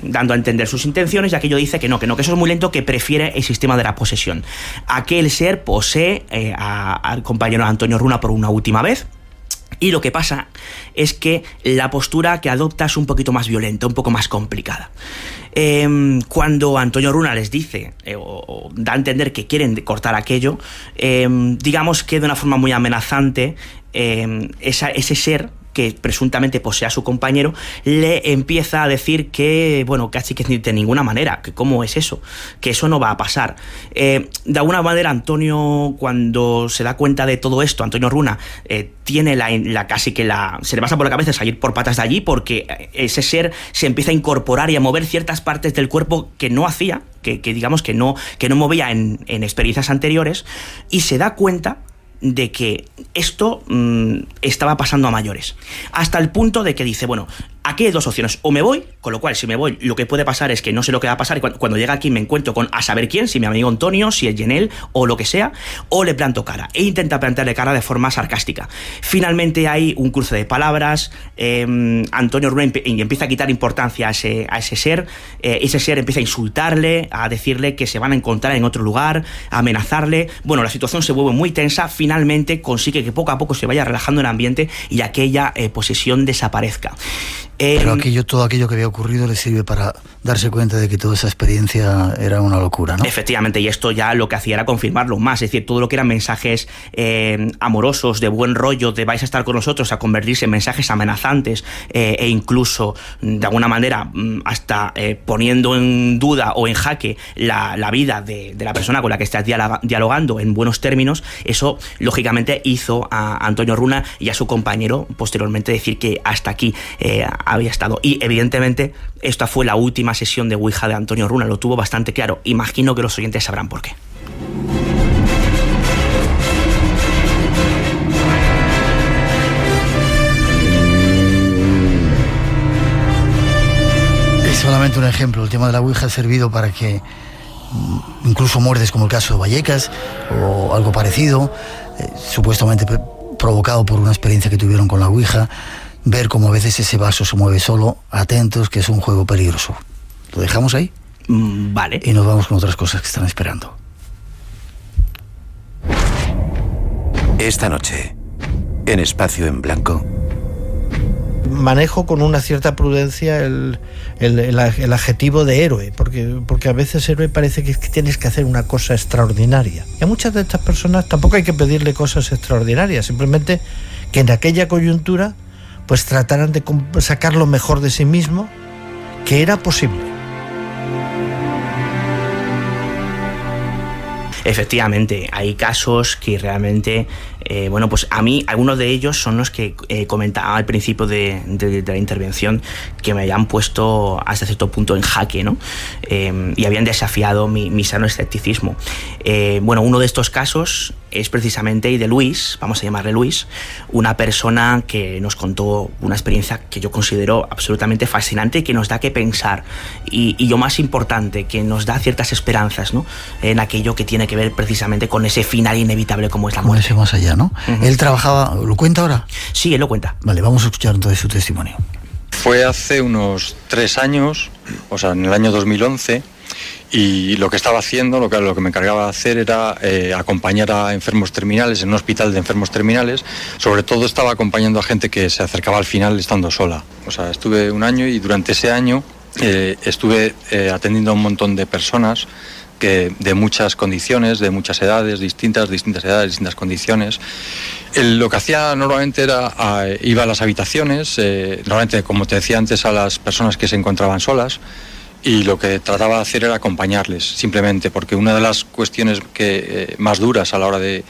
dando a entender sus intenciones, y aquello dice que no, eso es muy lento, que prefiere el sistema de la posesión. Aquel ser posee al compañero Antonio Runa por una última vez. Y lo que pasa es que la postura que adopta es un poquito más violenta, un poco más complicada. Cuando Antonio Runa les dice, o da a entender que quieren cortar aquello, digamos que de una forma muy amenazante, ese ser que presuntamente posee a su compañero, le empieza a decir que, casi que de ninguna manera, que cómo es eso, que eso no va a pasar. De alguna manera, Antonio, cuando se da cuenta de todo esto, Antonio Runa, tiene se le pasa por la cabeza salir por patas de allí, porque ese ser se empieza a incorporar y a mover ciertas partes del cuerpo que no hacía, que digamos que no movía en experiencias anteriores, y se da cuenta de que esto estaba pasando a mayores, hasta el punto de que dice, aquí hay dos opciones: o me voy, con lo cual si me voy lo que puede pasar es que no sé lo que va a pasar, y cuando llega aquí me encuentro con a saber quién, si mi amigo Antonio, si es Yenel o lo que sea, o le planto cara, e intenta plantarle cara de forma sarcástica. Finalmente hay un cruce de palabras, Antonio Runa empieza a quitar importancia a ese ser, ese ser empieza a insultarle, a decirle que se van a encontrar en otro lugar, a amenazarle. La situación se vuelve muy tensa. Finalmente consigue que poco a poco se vaya relajando el ambiente y aquella posesión desaparezca. Pero todo aquello que había ocurrido le sirve para darse cuenta de que toda esa experiencia era una locura, ¿no? Efectivamente, y esto ya lo que hacía era confirmarlo más, es decir, todo lo que eran mensajes amorosos, de buen rollo, de vais a estar con nosotros, a convertirse en mensajes amenazantes, e incluso, de alguna manera, hasta poniendo en duda o en jaque la vida de la persona con la que estás dialogando en buenos términos. Eso, lógicamente, hizo a Antonio Runa y a su compañero posteriormente decir que hasta aquí había estado. Y evidentemente esta fue la última sesión de Ouija de Antonio Runa, lo tuvo bastante claro. Imagino que los oyentes sabrán por qué. Es solamente un ejemplo. El tema de la Ouija ha servido para que incluso muertes como el caso de Vallecas o algo parecido, supuestamente provocado por una experiencia que tuvieron con la Ouija, ver cómo a veces ese vaso se mueve solo. Atentos, que es un juego peligroso. ¿Lo dejamos ahí? Vale. Y nos vamos con otras cosas que están esperando. Esta noche, en Espacio en Blanco. Manejo con una cierta prudencia el adjetivo de héroe, porque a veces héroe parece que tienes que hacer una cosa extraordinaria. Y a muchas de estas personas tampoco hay que pedirle cosas extraordinarias, simplemente que en aquella coyuntura pues trataran de sacar lo mejor de sí mismo, que era posible. Efectivamente, hay casos que realmente, pues a mí, algunos de ellos son los que comentaba al principio de la intervención, que me habían puesto hasta cierto punto en jaque, ¿no? Y habían desafiado mi sano escepticismo. Uno de estos casos es precisamente el de Luis, vamos a llamarle Luis, una persona que nos contó una experiencia que yo considero absolutamente fascinante y que nos da que pensar, y lo más importante, que nos da ciertas esperanzas, ¿no?, en aquello que tiene que ver precisamente con ese final inevitable como es la muerte. Con ese más allá, ¿no? Uh-huh. Él trabajaba, ¿lo cuenta ahora? Sí, él lo cuenta. Vale, vamos a escuchar entonces su testimonio. Fue hace unos 3 años, o sea, en el año 2011, y lo que estaba haciendo, lo que me encargaba de hacer era acompañar a enfermos terminales en un hospital de enfermos terminales. Sobre todo estaba acompañando a gente que se acercaba al final estando sola. O sea, estuve 1 año, y durante ese año estuve atendiendo a un montón de personas de muchas condiciones, de muchas edades, distintas edades, distintas condiciones. Lo que hacía normalmente era, iba a las habitaciones, normalmente, como te decía antes, a las personas que se encontraban solas, y lo que trataba de hacer era acompañarles, simplemente, porque una de las cuestiones más duras a la hora de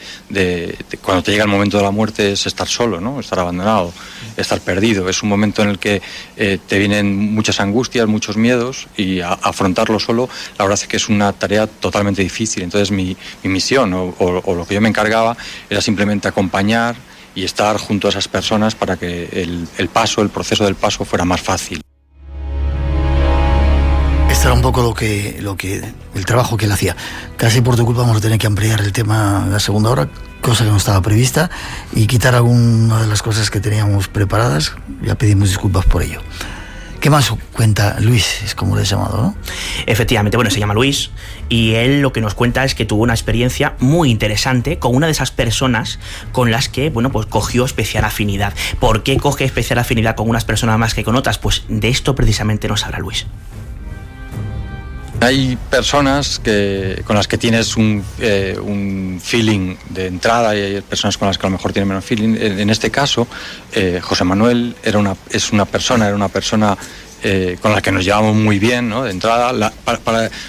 cuando te llega el momento de la muerte es estar solo, ¿no? Estar abandonado, estar perdido. Es un momento en el que te vienen muchas angustias, muchos miedos, y afrontarlo solo, la verdad es que es una tarea totalmente difícil. Entonces mi misión, o lo que yo me encargaba, era simplemente acompañar y estar junto a esas personas para que el proceso del paso fuera más fácil. Esto era un poco el trabajo que él hacía. Casi por tu culpa vamos a tener que ampliar el tema en la segunda hora, cosa que no estaba prevista, y quitar alguna de las cosas que teníamos preparadas. Ya pedimos disculpas por ello. ¿Qué más cuenta Luis? Es como le he llamado, ¿no? Efectivamente, bueno, se llama Luis y él lo que nos cuenta es que tuvo una experiencia muy interesante con una de esas personas con las que, bueno, pues cogió especial afinidad. ¿Por qué coge especial afinidad con unas personas más que con otras? Pues de esto precisamente nos habla Luis. Hay personas con las que tienes un feeling de entrada y hay personas con las que a lo mejor tienes menos feeling. En este caso, José Manuel era una persona con la que nos llevamos muy bien, ¿no? De entrada,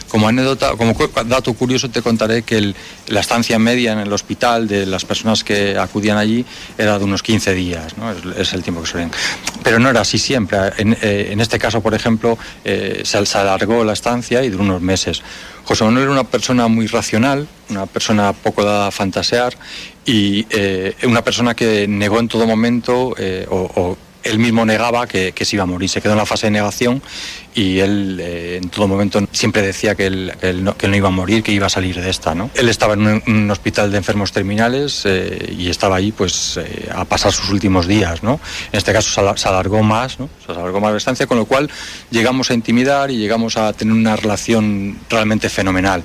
como anécdota, como dato curioso, te contaré que la estancia media en el hospital de las personas que acudían allí era de unos 15 días, ¿no? Es el tiempo que suelen. Pero no era así siempre. En este caso, por ejemplo, se alargó la estancia y duró unos meses. José Manuel era una persona muy racional, una persona poco dada a fantasear y una persona que negó en todo momento él mismo negaba que se iba a morir, se quedó en la fase de negación y él en todo momento siempre decía que él no iba a morir, que iba a salir de esta, ¿no? Él estaba en un hospital de enfermos terminales y estaba ahí pues a pasar sus últimos días, ¿no? En este caso se alargó más, ¿no? Se alargó más la estancia, con lo cual llegamos a intimidar y llegamos a tener una relación realmente fenomenal.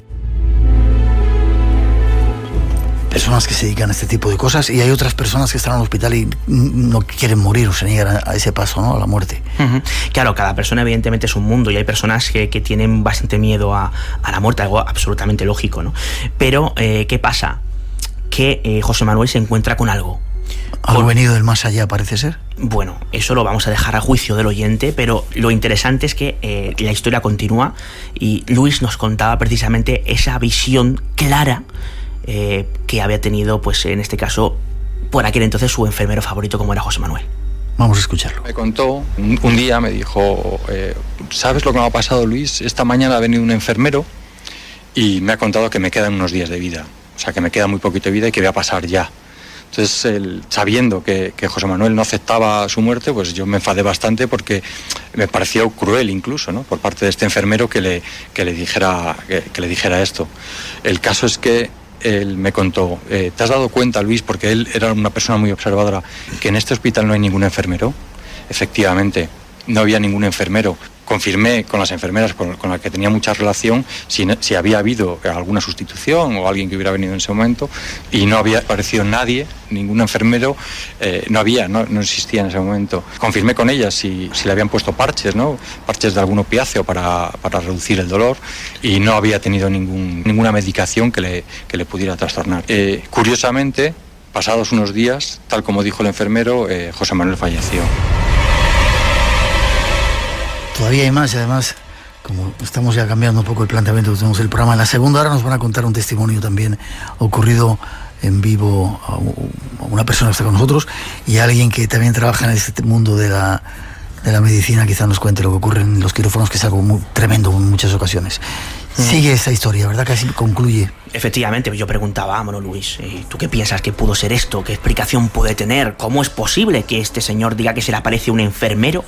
Personas que se dedican a este tipo de cosas y hay otras personas que están en el hospital y no quieren morir o se niegan a ese paso, ¿no? A la muerte. Uh-huh. Claro, cada persona evidentemente es un mundo y hay personas que tienen bastante miedo a la muerte, algo absolutamente lógico, ¿no? Pero, ¿qué pasa? Que José Manuel se encuentra con algo. Algo venido del más allá, parece ser. Bueno, eso lo vamos a dejar a juicio del oyente, pero lo interesante es que la historia continúa y Luis nos contaba precisamente esa visión clara que había tenido, pues en este caso, por aquel entonces su enfermero favorito, como era José Manuel. Vamos a escucharlo. Me contó, un día me dijo, ¿sabes lo que me ha pasado, Luis? Esta mañana ha venido un enfermero y me ha contado que me quedan unos días de vida, o sea, que me queda muy poquito de vida y que voy a pasar ya. Entonces, sabiendo que José Manuel no aceptaba su muerte, pues yo me enfadé bastante porque me pareció cruel incluso, ¿no? Por parte de este enfermero que le dijera esto. El caso es que él me contó, ¿te has dado cuenta, Luis, porque él era una persona muy observadora, que en este hospital no hay ningún enfermero? Efectivamente, no había ningún enfermero. Confirmé con las enfermeras con las que tenía mucha relación si había habido alguna sustitución o alguien que hubiera venido en ese momento y no había aparecido nadie, ningún enfermero, no existía en ese momento. Confirmé con ellas si le habían puesto parches, ¿no? Parches de algún opiáceo para reducir el dolor y no había tenido ninguna medicación que le pudiera trastornar. Curiosamente, pasados unos días, tal como dijo el enfermero, José Manuel falleció. Todavía hay más y además, como estamos ya cambiando un poco el planteamiento que tenemos del programa, en la segunda hora nos van a contar un testimonio también ocurrido en vivo a una persona que está con nosotros y a alguien que también trabaja en este mundo de la medicina, quizá nos cuente lo que ocurre en los quirófanos, que es algo muy tremendo en muchas ocasiones. Sigue esta historia, ¿verdad? Casi concluye. Efectivamente, yo preguntaba, bueno, Luis, ¿tú qué piensas que pudo ser esto? ¿Qué explicación puede tener? ¿Cómo es posible que este señor diga que se le aparece un enfermero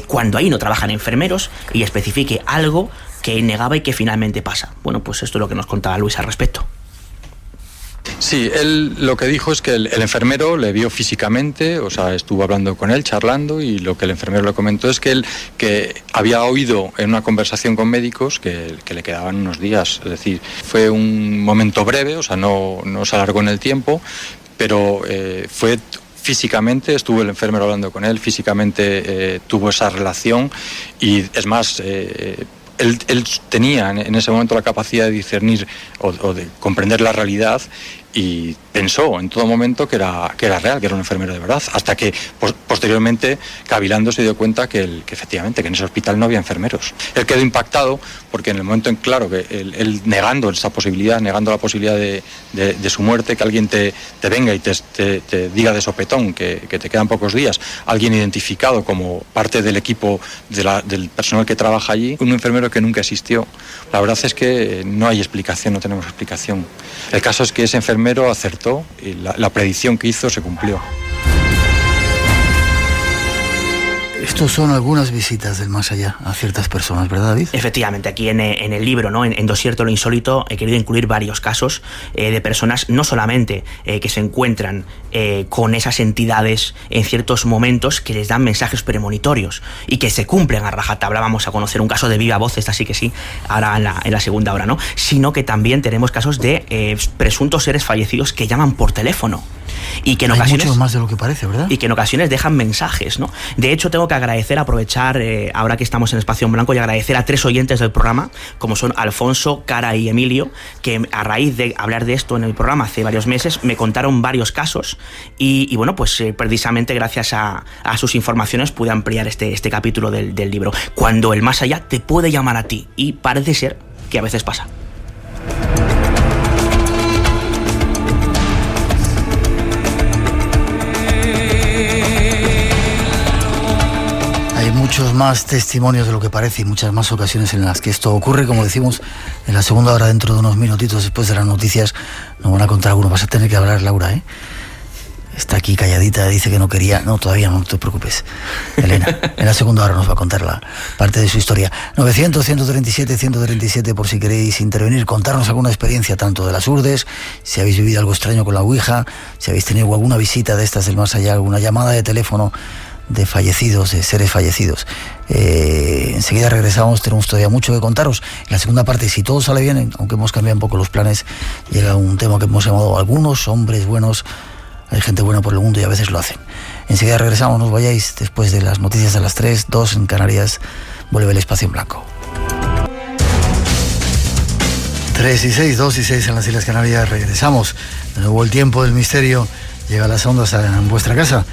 cuando ahí no trabajan enfermeros y especifique algo que negaba y que finalmente pasa? Bueno, pues esto es lo que nos contaba Luis al respecto. Sí, él lo que dijo es que el enfermero le vio físicamente, o sea, estuvo hablando con él, charlando, y lo que el enfermero le comentó es que él había oído en una conversación con médicos que le quedaban unos días, es decir, fue un momento breve, o sea, no se alargó en el tiempo, pero fue físicamente, estuvo el enfermero hablando con él, físicamente tuvo esa relación y es más... Él tenía en ese momento la capacidad de discernir o de comprender la realidad y pensó en todo momento que era real, que era un enfermero de verdad, hasta que posteriormente, cavilando, se dio cuenta que efectivamente que en ese hospital no había enfermeros. Él quedó impactado porque en el momento en claro que él negando esa posibilidad, negando la posibilidad de su muerte, que alguien te venga y te diga de sopetón que te quedan pocos días, alguien identificado como parte del equipo del personal que trabaja allí, un enfermero que nunca existió. La verdad es que no hay explicación, no tenemos explicación. El caso es que ese enfermero acertó y la predicción que hizo se cumplió. Estos son algunas visitas del más allá a ciertas personas, ¿verdad, David? Efectivamente, aquí en el libro, ¿no? en Dossier lo insólito, he querido incluir varios casos de personas, no solamente que se encuentran con esas entidades en ciertos momentos que les dan mensajes premonitorios y que se cumplen a rajatabla. Vamos a conocer un caso de viva voz, esta sí que sí, ahora en la segunda hora, ¿no? Sino que también tenemos casos de presuntos seres fallecidos que llaman por teléfono. Y que en ocasiones, mucho más de lo que parece, ¿verdad? Y que en ocasiones dejan mensajes, ¿no? De hecho, tengo que agradecer, aprovechar, ahora que estamos en Espacio en Blanco, y agradecer a 3 oyentes del programa, como son Alfonso, Cara y Emilio, que a raíz de hablar de esto en el programa hace varios meses, me contaron varios casos y bueno, pues precisamente gracias a sus informaciones pude ampliar este capítulo del libro. Cuando el más allá te puede llamar a ti, y parece ser que a veces pasa. Muchos más testimonios de lo que parece y muchas más ocasiones en las que esto ocurre. Como decimos, en la segunda hora, dentro de unos minutitos después de las noticias, nos van a contar alguno. Vas a tener que hablar, Laura, ¿eh? Está aquí calladita, dice que no quería. No, todavía no te preocupes, Elena. En la segunda hora nos va a contar la parte de su historia. 900-137-137 por si queréis intervenir, contarnos alguna experiencia, tanto de las Urdes, si habéis vivido algo extraño con la Ouija, si habéis tenido alguna visita de estas del más allá, alguna llamada de teléfono de fallecidos, de seres fallecidos. Enseguida regresamos, tenemos todavía mucho que contaros. En la segunda parte, si todo sale bien, aunque hemos cambiado un poco los planes, llega un tema que hemos llamado algunos hombres buenos. Hay gente buena por el mundo y a veces lo hacen. Enseguida regresamos, no os vayáis. Después de las noticias de las 3, 2 en Canarias, vuelve el Espacio en Blanco. 3 y 6, 2 y 6 en las Islas Canarias, regresamos. De nuevo el tiempo del misterio llega a las ondas en vuestra casa,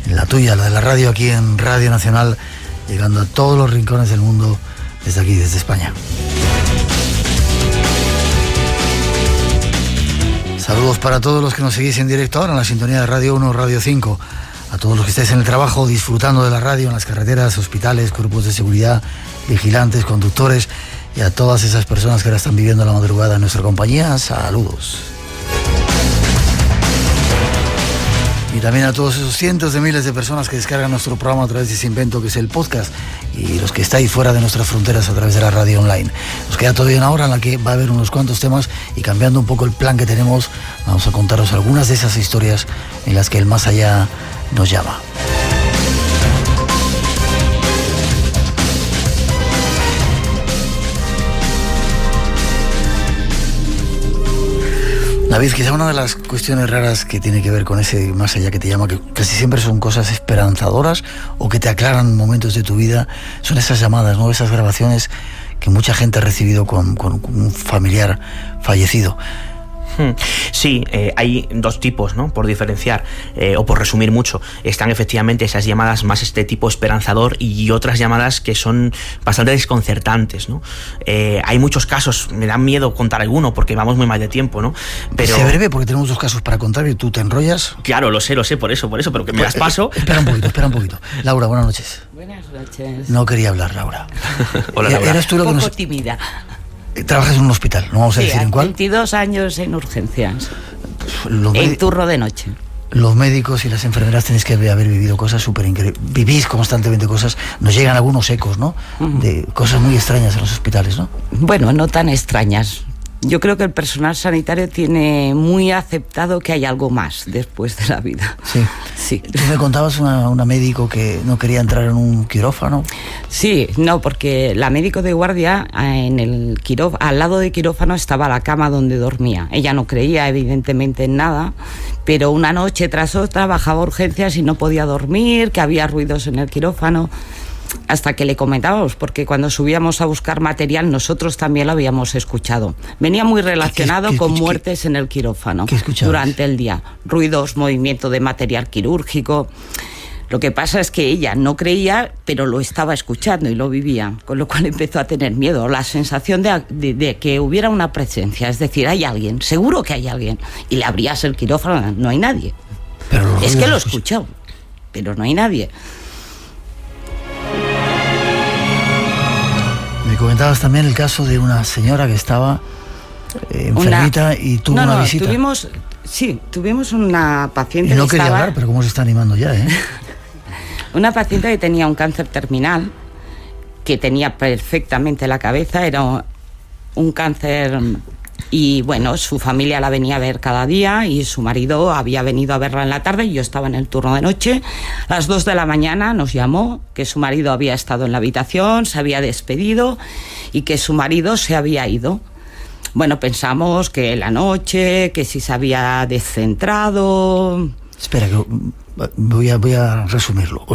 en la tuya, la de la radio, aquí en Radio Nacional, llegando a todos los rincones del mundo, desde aquí, desde España. Saludos para todos los que nos seguís en directo ahora en la sintonía de Radio 1, Radio 5, a todos los que estáis en el trabajo disfrutando de la radio, en las carreteras, hospitales, cuerpos de seguridad, vigilantes, conductores, y a todas esas personas que ahora están viviendo la madrugada en nuestra compañía, saludos. Y también a todos esos cientos de miles de personas que descargan nuestro programa a través de ese invento que es el podcast, y los que estáis fuera de nuestras fronteras a través de la radio online. Nos queda todavía una hora en la que va a haber unos cuantos temas, y cambiando un poco el plan que tenemos, vamos a contaros algunas de esas historias en las que el más allá nos llama. David, quizá una de las cuestiones raras que tiene que ver con ese más allá que te llama, que casi siempre son cosas esperanzadoras o que te aclaran momentos de tu vida, son esas llamadas, ¿no? Esas grabaciones que mucha gente ha recibido con un familiar fallecido. Sí, hay dos tipos, ¿no? Por diferenciar, o por resumir mucho. Están efectivamente esas llamadas más este tipo esperanzador, y otras llamadas que son bastante desconcertantes, ¿no? Hay muchos casos, me da miedo contar alguno porque vamos muy mal de tiempo, ¿no? Pero sea breve, porque tenemos 2 casos para contar y tú te enrollas. Claro, lo sé, por eso, pero que me las paso. Espera un poquito. Laura, buenas noches. Buenas noches. No quería hablar, Laura. Hola, Laura. ¿Eras tú lo que un poco tímida. Trabajas en un hospital, no vamos a decir en cuál. 22 años en urgencias, en turno de noche. Los médicos y las enfermeras tenéis que haber vivido cosas súper increíbles. Vivís constantemente cosas, nos llegan algunos ecos, ¿no? De cosas muy extrañas en los hospitales, ¿no? Bueno, no tan extrañas. Yo creo que el personal sanitario tiene muy aceptado que hay algo más después de la vida. Sí. Tú me contabas una médico que no quería entrar en un quirófano. Sí, no, porque la médico de guardia en el al lado del quirófano estaba la cama donde dormía. Ella no creía evidentemente en nada, pero una noche tras otra bajaba a urgencias y no podía dormir, que había ruidos en el quirófano. Hasta que le comentábamos, porque cuando subíamos a buscar material nosotros también lo habíamos escuchado. Venía muy relacionado con muertes en el quirófano durante el día. Ruidos, movimiento de material quirúrgico. Lo que pasa es que ella no creía, pero lo estaba escuchando y lo vivía, con lo cual empezó a tener miedo, la sensación de que hubiera una presencia, es decir, hay alguien, seguro que hay alguien. Y le abrías el quirófano, no hay nadie. Pero es que lo escuchó, pero no hay nadie. Me comentabas también el caso de una señora que estaba enfermita y tuvo una visita. Tuvimos una paciente y no quería hablar, pero cómo se está animando ya, ¿eh? Una paciente que tenía un cáncer terminal, que tenía perfectamente la cabeza, era un cáncer, y bueno, su familia la venía a ver cada día y su marido había venido a verla en la tarde y yo estaba en el turno de noche. A las 2 de la mañana nos llamó que su marido había estado en la habitación, se había despedido y que su marido se había ido. Bueno, pensamos que la noche, que si se había descentrado... Espera, que voy a resumirlo.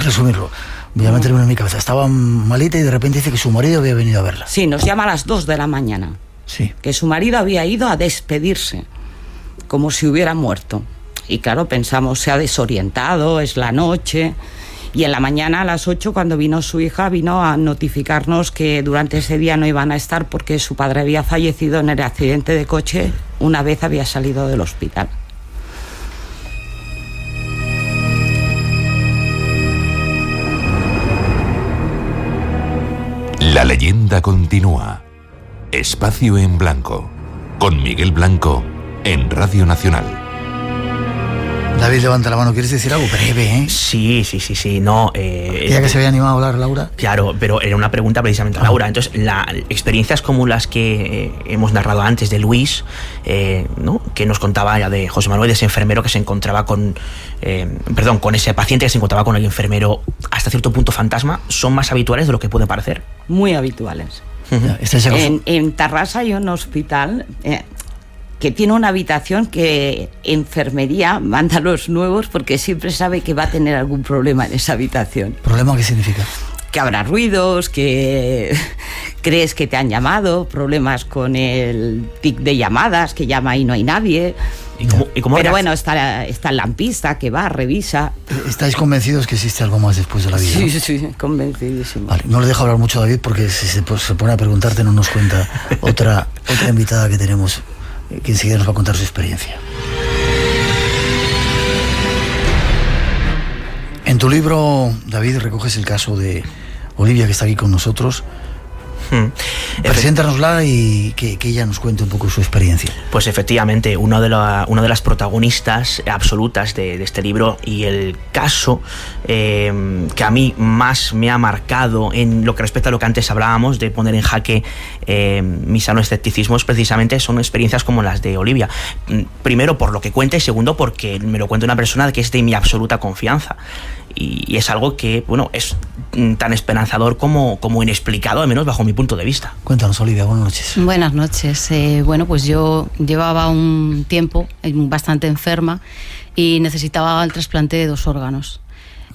Voy a meterme en mi cabeza. Estaba malita y de repente dice que su marido había venido a verla. Sí, nos llama a las 2 de la mañana. Sí. Que su marido había ido a despedirse, como si hubiera muerto. Y claro, pensamos, se ha desorientado, es la noche. Y en la mañana a las 8, cuando vino su hija, vino a notificarnos que durante ese día no iban a estar porque su padre había fallecido en el accidente de coche una vez había salido del hospital. La leyenda continúa. Espacio en Blanco, con Miguel Blanco, en Radio Nacional. David, levanta la mano. ¿Quieres decir algo breve, eh? Sí. No, ya que se había animado a hablar, Laura. Claro, pero era una pregunta precisamente a Laura. Entonces, experiencias como las que hemos narrado antes de Luis, ¿no? Que nos contaba ya de José Manuel, de ese enfermero que se encontraba con ese paciente que se encontraba con el enfermero hasta cierto punto fantasma, ¿son más habituales de lo que puede parecer? Muy habituales. En Tarrasa hay un hospital que tiene una habitación que enfermería manda a los nuevos porque siempre sabe que va a tener algún problema en esa habitación. ¿Problema qué significa? Que habrá ruidos, que crees que te han llamado, problemas con el tic de llamadas, que llama y no hay nadie. Pero bueno, está el lampista que va, revisa. ¿Estáis convencidos que existe algo más después de la vida? Sí, convencidísimo. Vale, no le dejo hablar mucho a David porque si se pone a preguntarte no nos cuenta otra invitada que tenemos que enseguida nos va a contar su experiencia. En tu libro, David, recoges el caso de Olivia, que está aquí con nosotros. Preséntanosla y que ella nos cuente un poco su experiencia. Pues efectivamente, una de las protagonistas absolutas de este libro, y el caso que a mí más me ha marcado en lo que respecta a lo que antes hablábamos, de poner en jaque mi sano escepticismo, precisamente son experiencias como las de Olivia. Primero por lo que cuenta y segundo porque me lo cuenta una persona que es de mi absoluta confianza. Y es algo que, bueno, es tan esperanzador como inexplicado, al menos bajo mi punto de vista. Cuéntanos, Olivia, buenas noches. Buenas noches. Bueno, pues yo llevaba un tiempo bastante enferma y necesitaba el trasplante de 2 órganos.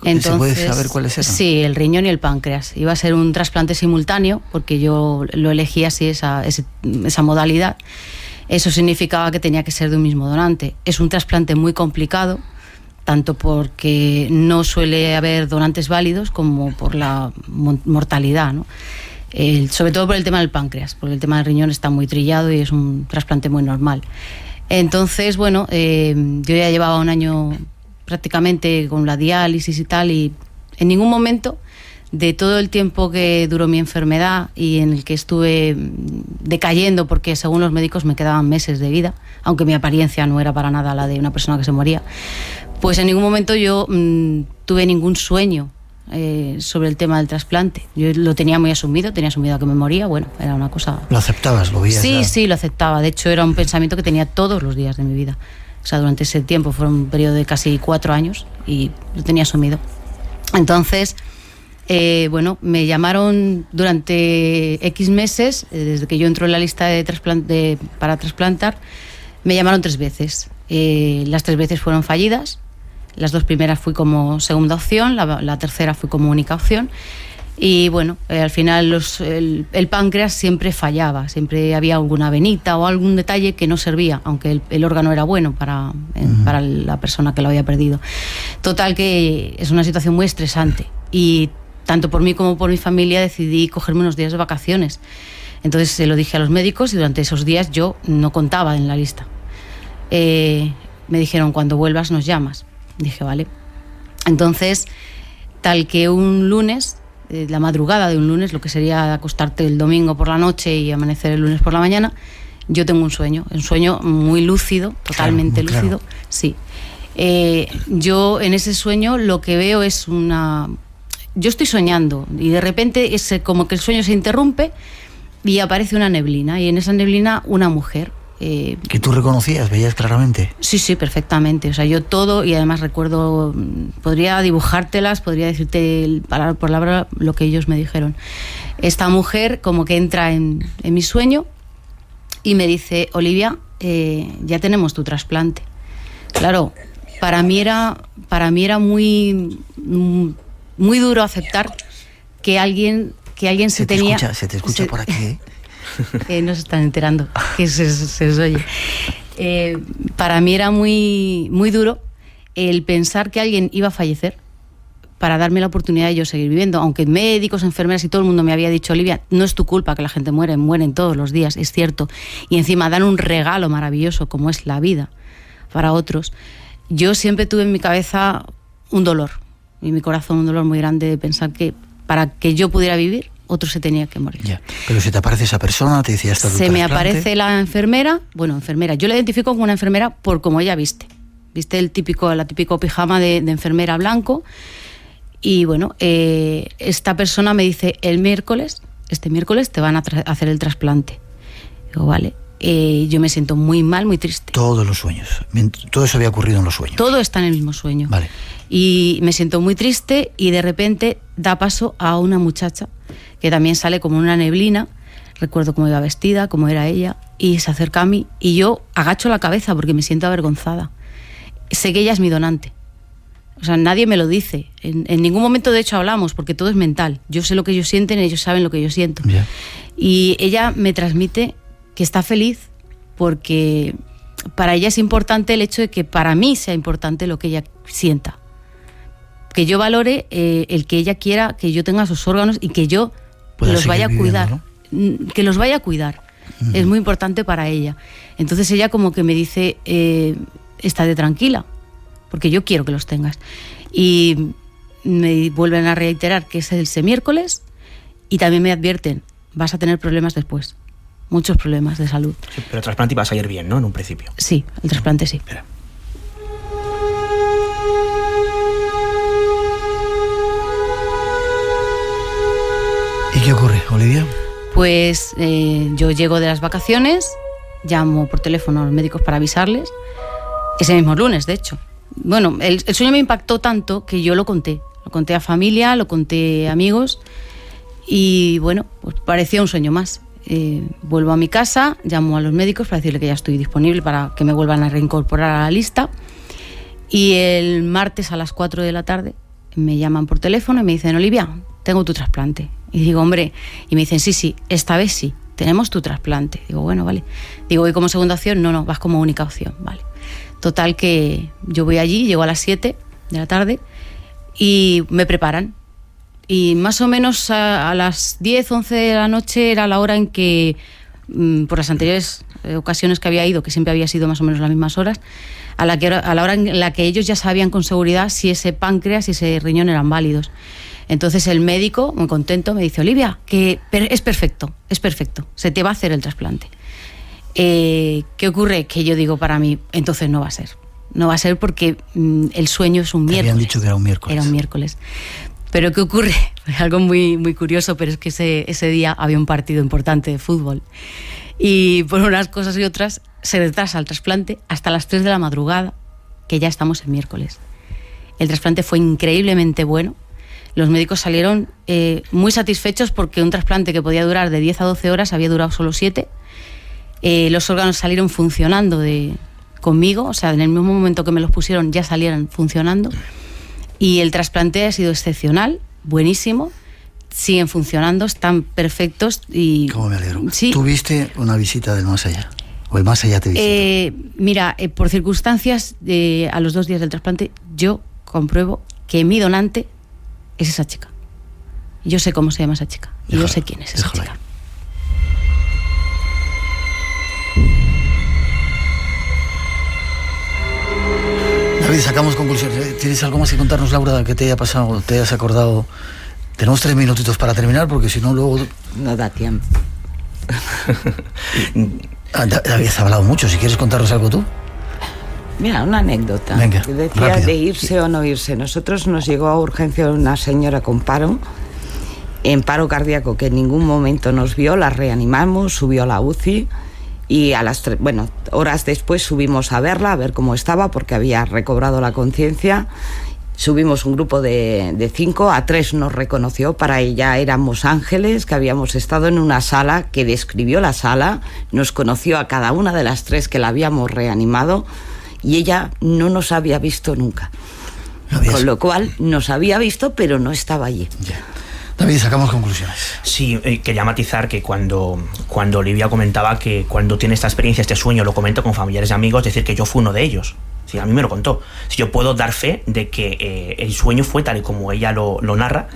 Entonces, ¿se puede saber cuáles eran? Sí, el riñón y el páncreas. Iba a ser un trasplante simultáneo porque yo lo elegí así, esa modalidad. Eso significaba que tenía que ser de un mismo donante. Es un trasplante muy complicado, tanto porque no suele haber donantes válidos como por la mortalidad, ¿no? Sobre todo por el tema del páncreas, porque el tema del riñón está muy trillado y es un trasplante muy normal. Entonces, bueno, yo ya llevaba un año prácticamente con la diálisis y tal, y en ningún momento de todo el tiempo que duró mi enfermedad y en el que estuve decayendo, porque según los médicos me quedaban meses de vida, aunque mi apariencia no era para nada la de una persona que se moría, pues en ningún momento yo tuve ningún sueño sobre el tema del trasplante. Yo lo tenía muy asumido, tenía asumido que me moría, bueno, era una cosa... ¿Lo aceptabas? ¿Lo veías? Sí, lo aceptaba. De hecho, era un pensamiento que tenía todos los días de mi vida. O sea, durante ese tiempo, fue un periodo de casi 4 años y lo tenía asumido. Entonces, bueno, me llamaron durante X meses, desde que yo entro en la lista para trasplantar, me llamaron 3 veces. Las 3 veces fueron fallidas. Las 2 primeras fui como segunda opción, la tercera fui como única opción. Y bueno, al final el páncreas siempre fallaba, siempre había alguna venita o algún detalle que no servía, aunque el órgano era bueno para la persona que lo había perdido. Total, que es una situación muy estresante y tanto por mí como por mi familia decidí cogerme unos días de vacaciones. Entonces se lo dije a los médicos y durante esos días yo no contaba en la lista. Me dijeron, cuando vuelvas nos llamas. Dije, vale. Entonces, tal que un lunes, la madrugada de un lunes, lo que sería acostarte el domingo por la noche y amanecer el lunes por la mañana, yo tengo un sueño muy lúcido, totalmente lúcido. Sí. Yo en ese sueño lo que veo es una yo estoy soñando y de repente es como que el sueño se interrumpe y aparece una neblina, y en esa neblina una mujer. ¿Que tú reconocías? ¿Veías claramente? Sí, perfectamente. O sea, yo todo, y además recuerdo, podría dibujártelas, podría decirte palabra por palabra lo que ellos me dijeron. Esta mujer como que entra en mi sueño y me dice: Olivia, ya tenemos tu trasplante. Claro, para mí era muy duro aceptar que alguien se tenía... Se te escucha por aquí, ¿eh? No se están enterando que se os oye. Para mí era muy duro el pensar que alguien iba a fallecer para darme la oportunidad de yo seguir viviendo, aunque médicos, enfermeras y todo el mundo me había dicho: Olivia, no es tu culpa que la gente mueren todos los días, es cierto, y encima dan un regalo maravilloso como es la vida para otros. Yo siempre tuve en mi cabeza un dolor, y en mi corazón un dolor muy grande de pensar que para que yo pudiera vivir, otro se tenía que morir. Ya. Pero si te aparece esa persona, te decía: esta se me aparece la enfermera, yo la identifico como una enfermera por como ella viste la típico pijama de enfermera blanco, y bueno, esta persona me dice: este miércoles te van a hacer el trasplante. Digo, vale. Yo me siento muy mal, muy triste. Todos los sueños, todo eso había ocurrido en los sueños. Todo está en el mismo sueño. Vale. Y me siento muy triste, y de repente da paso a una muchacha que también sale como una neblina. Recuerdo cómo iba vestida, cómo era ella, y se acerca a mí y yo agacho la cabeza porque me siento avergonzada. Sé que ella es mi donante. O sea, nadie me lo dice. En ningún momento, de hecho, hablamos, porque todo es mental. Yo sé lo que ellos sienten, ellos saben lo que yo siento. Yeah. Y ella me transmite que está feliz porque para ella es importante el hecho de que para mí sea importante lo que ella sienta. Que yo valore el que ella quiera que yo tenga sus órganos y que yo los vaya a cuidar. ¿No? Que los vaya a cuidar. Es muy importante para ella. Entonces ella como que me dice: estate tranquila, porque yo quiero que los tengas. Y me vuelven a reiterar que es ese miércoles, y también me advierten: vas a tener problemas después. Muchos problemas de salud. Sí, pero el trasplante iba a salir bien, ¿no? En un principio. Sí, el trasplante sí. Espera. ¿Y qué ocurre, Olivia? Pues yo llego de las vacaciones, llamo por teléfono a los médicos para avisarles, ese mismo lunes, de hecho. Bueno, el sueño me impactó tanto que yo lo conté a familia, lo conté a amigos, y bueno, pues parecía un sueño más. Vuelvo a mi casa, llamo a los médicos para decirle que ya estoy disponible para que me vuelvan a reincorporar a la lista, y el martes a las 4 de la tarde me llaman por teléfono y me dicen: Olivia, tengo tu trasplante. Y digo: hombre, y me dicen: sí, esta vez sí, tenemos tu trasplante. Digo: bueno, vale. Digo: ¿y como segunda opción? No, vas como única opción, vale. Total que yo voy allí, llego a las 7 de la tarde y me preparan. Y más o menos a las 10, 11 de la noche era la hora en que, por las anteriores ocasiones que había ido, que siempre había sido más o menos las mismas horas, a la hora en la que ellos ya sabían con seguridad si ese páncreas y ese riñón eran válidos. Entonces el médico, muy contento, me dice: Olivia, que es perfecto, se te va a hacer el trasplante. ¿Qué ocurre? Que yo digo para mí: entonces no va a ser porque el sueño es un miércoles. Habían dicho que era un miércoles. Era un miércoles. Pero ¿qué ocurre? Algo muy, muy curioso, pero es que ese día había un partido importante de fútbol. Y por unas cosas y otras se retrasa el trasplante hasta las 3 de la madrugada, que ya estamos en miércoles. El trasplante fue increíblemente bueno. Los médicos salieron muy satisfechos porque un trasplante que podía durar de 10 a 12 horas había durado solo 7. Los órganos salieron funcionando conmigo, o sea, en el mismo momento que me los pusieron ya salieron funcionando. Y el trasplante ha sido excepcional, buenísimo, siguen funcionando, están perfectos y... ¿Cómo me alegro? Sí. ¿Tuviste una visita del más allá? ¿O el más allá te visitó? Mira, por circunstancias, a los 2 días del trasplante, yo compruebo que mi donante es esa chica. Yo sé cómo se llama esa chica. Y yo sé quién es esa chica. David, sacamos conclusiones. ¿Tienes algo más que contarnos, Laura, que te haya pasado, te hayas acordado? Tenemos 3 minutitos para terminar, porque si no, luego... No da tiempo. David, has hablado mucho. Si quieres contarnos algo tú. Mira, una anécdota. Venga, que decía rápido. de irse o no irse. Nosotros nos llegó a urgencia una señora con paro, en paro cardíaco, que en ningún momento nos vio, la reanimamos, subió a la UCI y a las horas después subimos a verla, a ver cómo estaba, porque había recobrado la conciencia. Subimos un grupo de 5, a 3 nos reconoció, para ella éramos ángeles, que habíamos estado en una sala, que describió la sala, nos conoció a cada una de las 3 que la habíamos reanimado, y ella no nos había visto nunca. Con lo cual nos había visto, pero no estaba allí. Yeah. David, sacamos conclusiones. Sí, quería matizar que cuando Olivia comentaba que cuando tiene esta experiencia, este sueño, lo comento con familiares y amigos, decir que yo fui uno de ellos. Sí, a mí me lo contó. Yo puedo dar fe de que el sueño fue tal y como ella lo narra,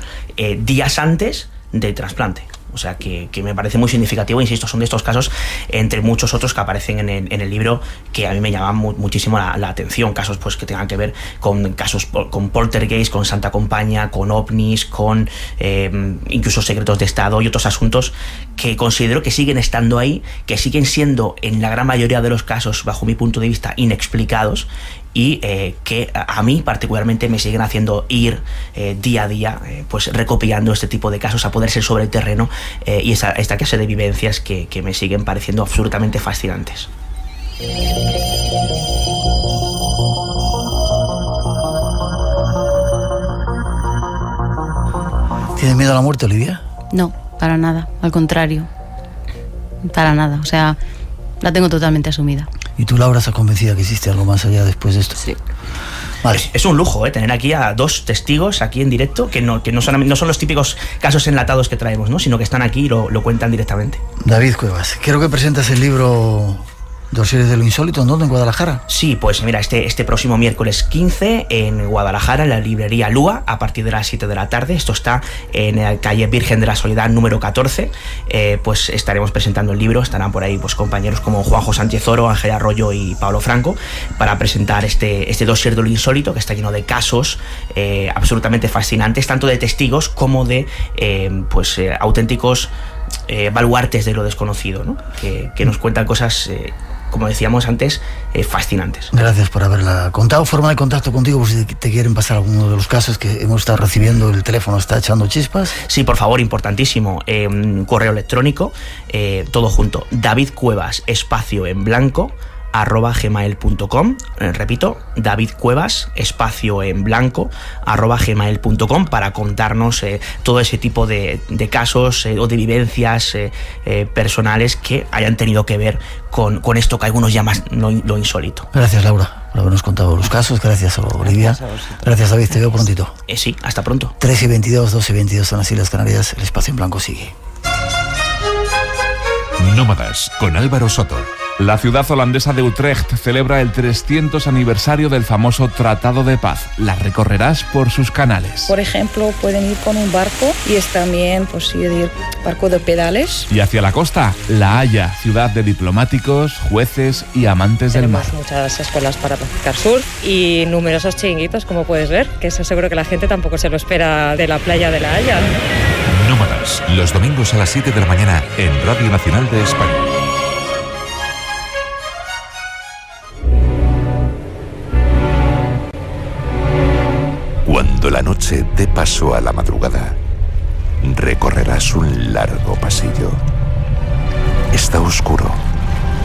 días antes del trasplante. O sea, que me parece muy significativo, insisto, son de estos casos, entre muchos otros que aparecen en el libro, que a mí me llaman muchísimo la atención, casos pues que tengan que ver con casos con poltergeist, con Santa Compañía, con ovnis, con incluso secretos de Estado y otros asuntos que considero que siguen estando ahí, que siguen siendo en la gran mayoría de los casos, bajo mi punto de vista, inexplicados, y que a mí particularmente me siguen haciendo ir día a día pues recopilando este tipo de casos, a poder ser sobre el terreno, y esta clase de vivencias que me siguen pareciendo absolutamente fascinantes. ¿Tienes miedo a la muerte, Olivia? No, para nada, al contrario. Para nada, o sea, la tengo totalmente asumida. ¿Y tú, Laura, estás convencida que existe algo más allá después de esto? Sí. Vale. Es un lujo tener aquí a 2 testigos aquí en directo que no son los típicos casos enlatados que traemos, ¿no? Sino que están aquí y lo cuentan directamente. David Cuevas, quiero que presentas el libro Dorsales de lo Insólito, ¿en dónde? ¿En Guadalajara? Sí, pues mira, este próximo miércoles 15 en Guadalajara, en la librería Lua, a partir de las 7 de la tarde. Esto está en la calle Virgen de la Soledad número 14. Pues estaremos presentando el libro. Estarán por ahí pues compañeros como Juanjo Sánchez Oro, Ángel Arroyo y Pablo Franco, para presentar este dossier de lo insólito, que está lleno de casos absolutamente fascinantes, tanto de testigos como de auténticos baluartes de lo desconocido, ¿no? Que nos cuentan cosas, como decíamos antes, fascinantes. Gracias por haberla contado. Forma de contacto contigo por si te quieren pasar alguno de los casos que hemos estado recibiendo. El teléfono está echando chispas. Sí, por favor, importantísimo. Correo electrónico, todo junto, David Cuevas, espacio en blanco, @gmail.com. Repito, David Cuevas, espacio en blanco, @gmail.com, para contarnos todo ese tipo de casos o de vivencias personales que hayan tenido que ver con esto que algunos llaman lo insólito. Gracias, Laura, por habernos contado los casos. Gracias, Olivia. Gracias, David. Te veo prontito. Sí, hasta pronto. 13:22, 12:22 en las Islas Canarias. El espacio en blanco sigue. Nómadas, con Álvaro Soto. La ciudad holandesa de Utrecht celebra el 300 aniversario del famoso Tratado de Paz. La recorrerás por sus canales. Por ejemplo, pueden ir con un barco y es también posible ir barco de pedales. Y hacia la costa, La Haya, ciudad de diplomáticos, jueces y amantes del mar. Tenemos muchas escuelas para practicar surf y numerosos chiringuitos, como puedes ver, que eso seguro que la gente tampoco se lo espera de la playa de La Haya. Nómadas, los domingos a las 7 de la mañana en Radio Nacional de España. Cuando la noche dé paso a la madrugada, recorrerás un largo pasillo. Está oscuro,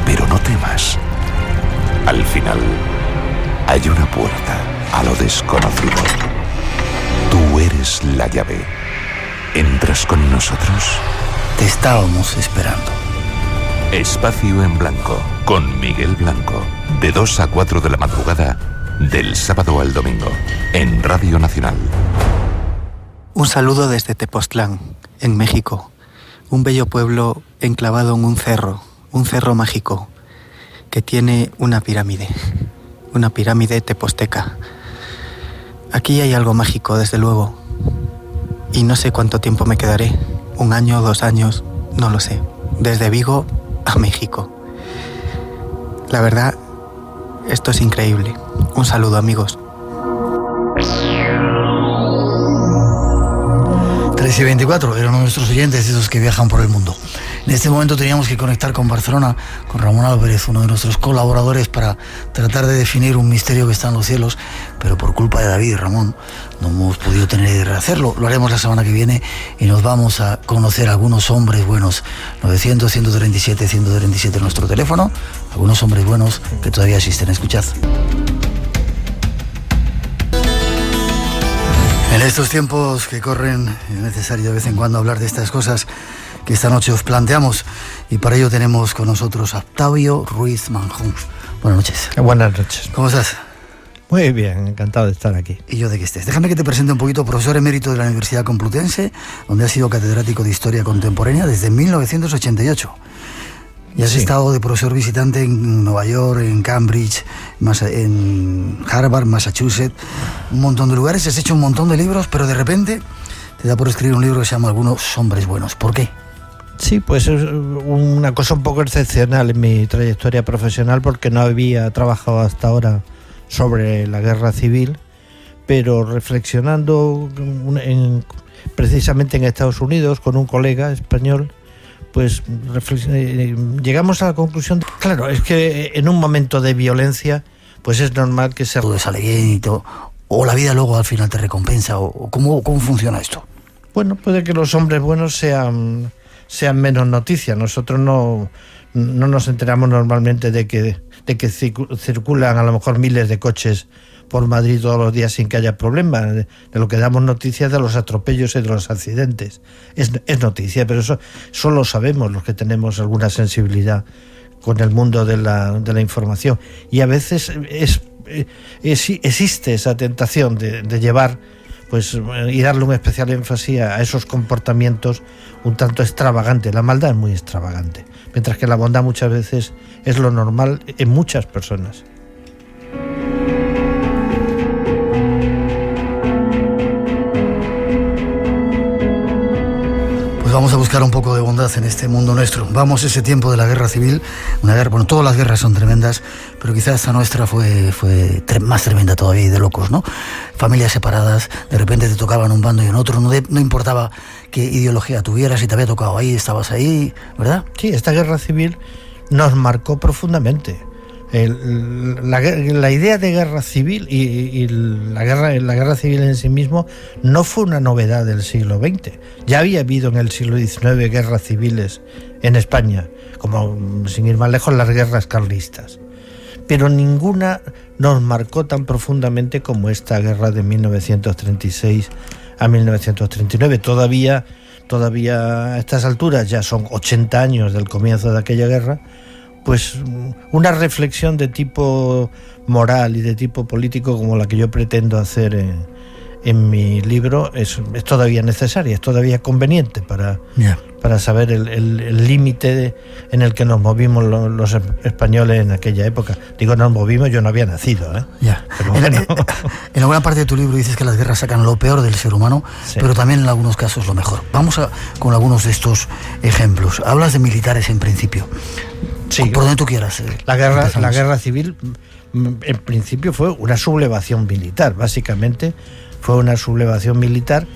pero no temas. Al final, hay una puerta a lo desconocido. Tú eres la llave. ¿Entras con nosotros? Te estábamos esperando. Espacio en Blanco, con Miguel Blanco. De 2 a 4 de la madrugada, del sábado al domingo, en Radio Nacional. Un saludo desde Tepoztlán, en México. Un bello pueblo enclavado en un cerro mágico, que tiene una pirámide tepozteca. Aquí hay algo mágico, desde luego. Y no sé cuánto tiempo me quedaré. 1 año, 2 años, no lo sé. Desde Vigo a México. La verdad, esto es increíble. Un saludo, amigos. 13:24, eran nuestros oyentes, esos que viajan por el mundo. En este momento teníamos que conectar con Barcelona, con Ramón Álvarez, uno de nuestros colaboradores, para tratar de definir un misterio que está en los cielos, pero por culpa de David y Ramón no hemos podido tener que hacerlo. Lo haremos la semana que viene y nos vamos a conocer a algunos hombres buenos. 900-137-137 nuestro teléfono, algunos hombres buenos que todavía existen. Escuchad. En estos tiempos que corren es necesario de vez en cuando hablar de estas cosas que esta noche os planteamos, y para ello tenemos con nosotros a Octavio Ruiz Manjón. Buenas noches. Buenas noches. ¿Cómo estás? Muy bien, encantado de estar aquí. Y yo de que estés. Déjame que te presente un poquito, profesor emérito de la Universidad Complutense, donde has sido catedrático de Historia Contemporánea desde 1988. Y has estado de profesor visitante en Nueva York, en Cambridge, en Harvard, Massachusetts, un montón de lugares. Has hecho un montón de libros, pero de repente te da por escribir un libro que se llama Algunos hombres buenos. ¿Por qué? Sí, pues es una cosa un poco excepcional en mi trayectoria profesional, porque no había trabajado hasta ahora sobre la guerra civil, pero reflexionando precisamente en Estados Unidos con un colega español, pues llegamos a la conclusión de, claro, es que en un momento de violencia pues es normal que todo sale bien y todo, o la vida luego al final te recompensa, o ¿cómo funciona esto? Bueno, puede que los hombres buenos sean menos noticia. Nosotros no nos enteramos normalmente de que circulan a lo mejor miles de coches por Madrid todos los días sin que haya problemas. De lo que damos noticias de los atropellos y de los accidentes. Es noticia, pero eso solo sabemos los que tenemos alguna sensibilidad con el mundo de la información. Y a veces existe esa tentación de llevar y darle un especial énfasis a esos comportamientos un tanto extravagantes. La maldad es muy extravagante, mientras que la bondad muchas veces es lo normal en muchas personas. Vamos a buscar un poco de bondad en este mundo nuestro. Vamos a ese tiempo de la guerra civil, una guerra, bueno, todas las guerras son tremendas, pero quizás esta nuestra fue más tremenda todavía, y de locos, ¿no? Familias separadas, de repente te tocaban un bando y en otro, no importaba qué ideología tuvieras, si te había tocado ahí, estabas ahí, ¿verdad? Sí, esta guerra civil nos marcó profundamente. La idea de guerra civil y la guerra civil en sí mismo no fue una novedad del siglo XX. Ya había habido en el siglo XIX guerras civiles en España, como, sin ir más lejos, las guerras carlistas. Pero ninguna nos marcó tan profundamente como esta guerra de 1936 a 1939. Todavía a estas alturas, ya son 80 años del comienzo de aquella guerra, pues una reflexión de tipo moral y de tipo político como la que yo pretendo hacer en mi libro es todavía necesaria, es todavía conveniente para saber el límite en el que nos movimos los españoles en aquella época. Digo, nos movimos, yo no había nacido, ¿eh? Pero bueno. En alguna parte de tu libro dices que las guerras sacan lo peor del ser humano, pero también en algunos casos lo mejor. Vamos con algunos de estos ejemplos. Hablas de militares en principio. Sí, por donde tú quieras. La guerra civil en principio fue una sublevación militar, básicamente fue una sublevación militar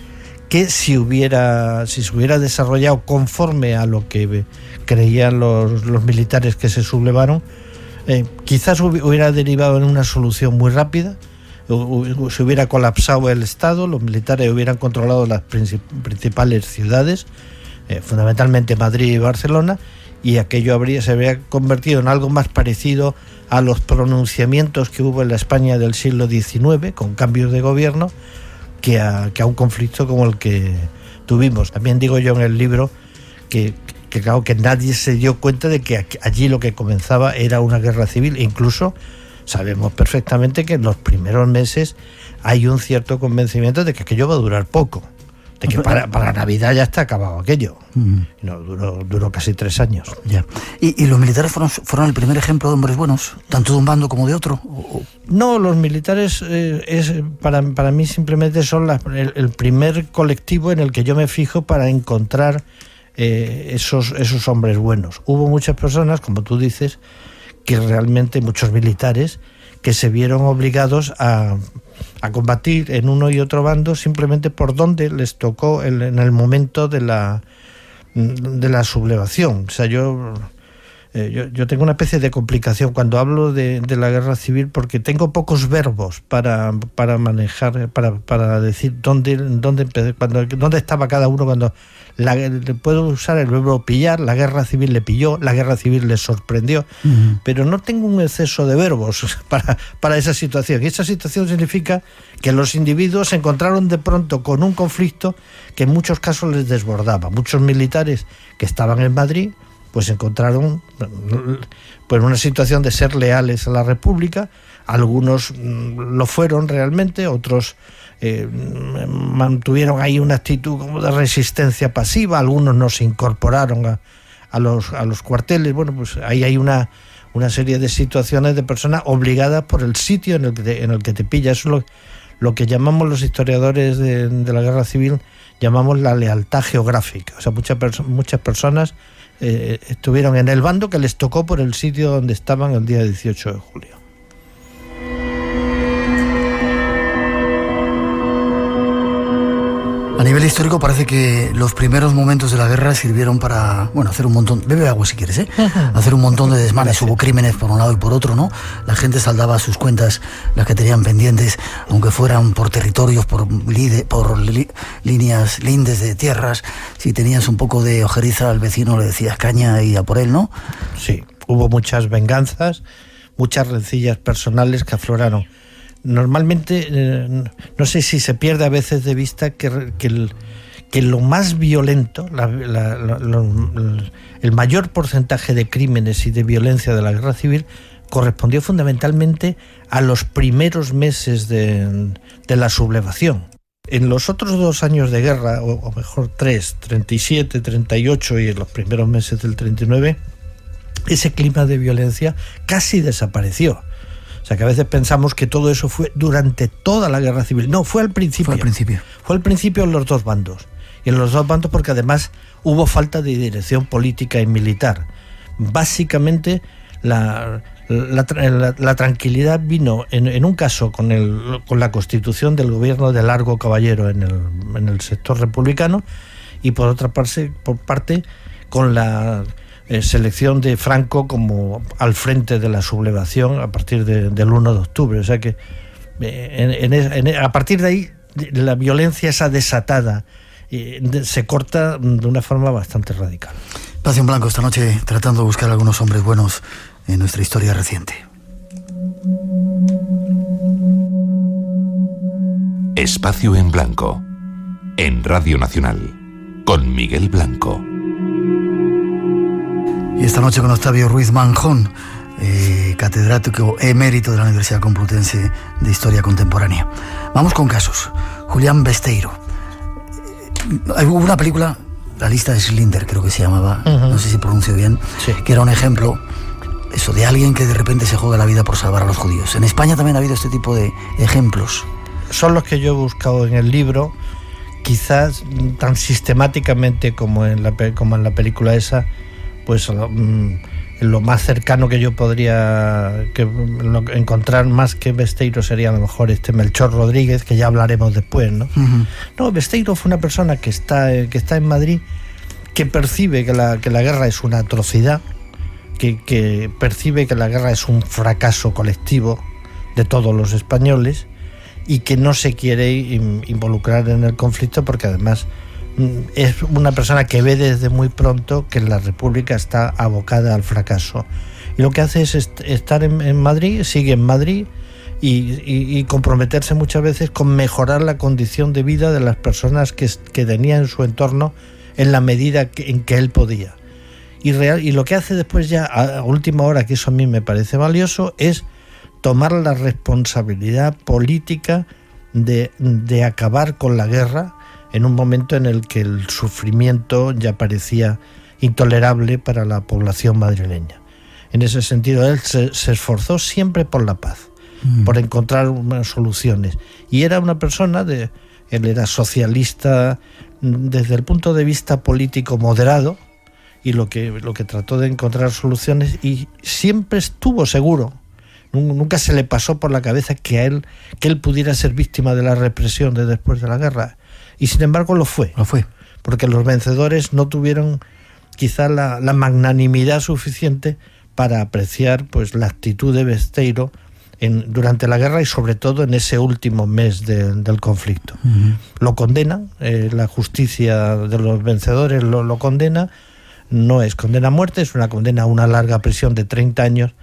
que si se hubiera desarrollado conforme a lo que creían los militares que se sublevaron, quizás hubiera derivado en una solución muy rápida, se hubiera colapsado el Estado, los militares hubieran controlado las principales ciudades, fundamentalmente Madrid y Barcelona, y aquello se habría convertido en algo más parecido a los pronunciamientos que hubo en la España del siglo XIX, con cambios de gobierno, que a un conflicto como el que tuvimos. También digo yo en el libro que claro, que nadie se dio cuenta de que allí lo que comenzaba era una guerra civil. Incluso sabemos perfectamente que en los primeros meses hay un cierto convencimiento de que aquello va a durar poco, de que para Navidad ya está acabado aquello. No, duró casi 3 años. Ya. ¿Y los militares fueron el primer ejemplo de hombres buenos, tanto de un bando como de otro? No, los militares para mí simplemente son el primer colectivo en el que yo me fijo para encontrar esos hombres buenos. Hubo muchas personas, como tú dices, que realmente, muchos militares, que se vieron obligados a combatir en uno y otro bando simplemente por donde les tocó en el momento de la la sublevación. O sea, yo tengo una especie de complicación cuando hablo de la guerra civil, porque tengo pocos verbos para manejar, para decir dónde estaba cada uno cuando puedo usar el verbo pillar. La guerra civil le pilló, la guerra civil le sorprendió, pero no tengo un exceso de verbos para esa situación. Y esa situación significa que los individuos se encontraron de pronto con un conflicto que en muchos casos les desbordaba. Muchos militares que estaban en Madrid pues se encontraron pues, en una situación de ser leales a la República. Algunos lo fueron realmente, otros mantuvieron ahí una actitud como de resistencia pasiva, algunos no se incorporaron a los cuarteles. Bueno, pues ahí hay una serie de situaciones de personas obligadas por el sitio en el que te pilla. Eso es lo que llamamos los historiadores de la guerra civil, llamamos la lealtad geográfica. O sea, muchas personas estuvieron en el bando que les tocó por el sitio donde estaban el día 18 de julio. A nivel histórico parece que los primeros momentos de la guerra sirvieron para, bueno, hacer un montón, bebe agua si quieres, hacer un montón de desmanes. Hubo crímenes por un lado y por otro, ¿no? La gente saldaba sus cuentas, las que tenían pendientes, aunque fueran por territorios, por líneas, lindes de tierras. Si tenías un poco de ojeriza al vecino le decías caña y a por él, ¿no? Sí, hubo muchas venganzas, muchas rencillas personales que afloraron. Normalmente, no sé si se pierde a veces de vista que lo más violento, el mayor porcentaje de crímenes y de violencia de la guerra civil correspondió fundamentalmente a los primeros meses de la sublevación. En los otros 2 años de guerra, o mejor 3, 37, 38 y en los primeros meses del 39, ese clima de violencia casi desapareció. O sea, que a veces pensamos que todo eso fue durante toda la guerra civil. No, fue al principio. Fue al principio en los dos bandos. Y en los dos bandos porque además hubo falta de dirección política y militar. Básicamente la tranquilidad vino en un caso con la constitución del gobierno de Largo Caballero en el sector republicano, y por otra parte con la selección de Franco como al frente de la sublevación a partir del 1 de octubre. O sea que a partir de ahí la violencia esa desatada se corta de una forma bastante radical. Espacio en Blanco esta noche tratando de buscar algunos hombres buenos en nuestra historia reciente. Espacio en Blanco en Radio Nacional con Miguel Blanco. Y esta noche con Octavio Ruiz Manjón, catedrático emérito de la Universidad Complutense de Historia Contemporánea. Vamos con casos. Julián Besteiro. Hubo una película, La lista de Schindler creo que se llamaba, no sé si pronuncio bien, sí, que era un ejemplo eso de alguien que de repente se juega la vida por salvar a los judíos. En España también ha habido este tipo de ejemplos. Son los que yo he buscado en el libro, quizás tan sistemáticamente como en la película esa. Pues lo más cercano que yo podría encontrar más que Besteiro sería a lo mejor Melchor Rodríguez, que ya hablaremos después, ¿no? No, Besteiro fue una persona que está en Madrid, que percibe que la guerra es una atrocidad, que percibe que la guerra es un fracaso colectivo de todos los españoles y que no se quiere involucrar en el conflicto porque además es una persona que ve desde muy pronto que la República está abocada al fracaso. Y lo que hace es estar en Madrid, sigue en Madrid y comprometerse muchas veces con mejorar la condición de vida de las personas que tenía en su entorno en la medida en que él podía. Y lo que hace después ya a última hora, que eso a mí me parece valioso, es tomar la responsabilidad política de acabar con la guerra en un momento en el que el sufrimiento ya parecía intolerable para la población madrileña. En ese sentido, él se esforzó siempre por la paz, por encontrar unas soluciones. Y era una persona, él era socialista desde el punto de vista político moderado, y lo que trató de encontrar soluciones, y siempre estuvo seguro, nunca se le pasó por la cabeza que él pudiera ser víctima de la represión de después de la guerra. Y sin embargo lo fue. porque los vencedores no tuvieron quizá la magnanimidad suficiente para apreciar pues la actitud de Besteiro durante la guerra y sobre todo en ese último mes del conflicto. Lo condenan, la justicia de los vencedores lo condena, no es condena a muerte, es una condena a una larga prisión de 30 años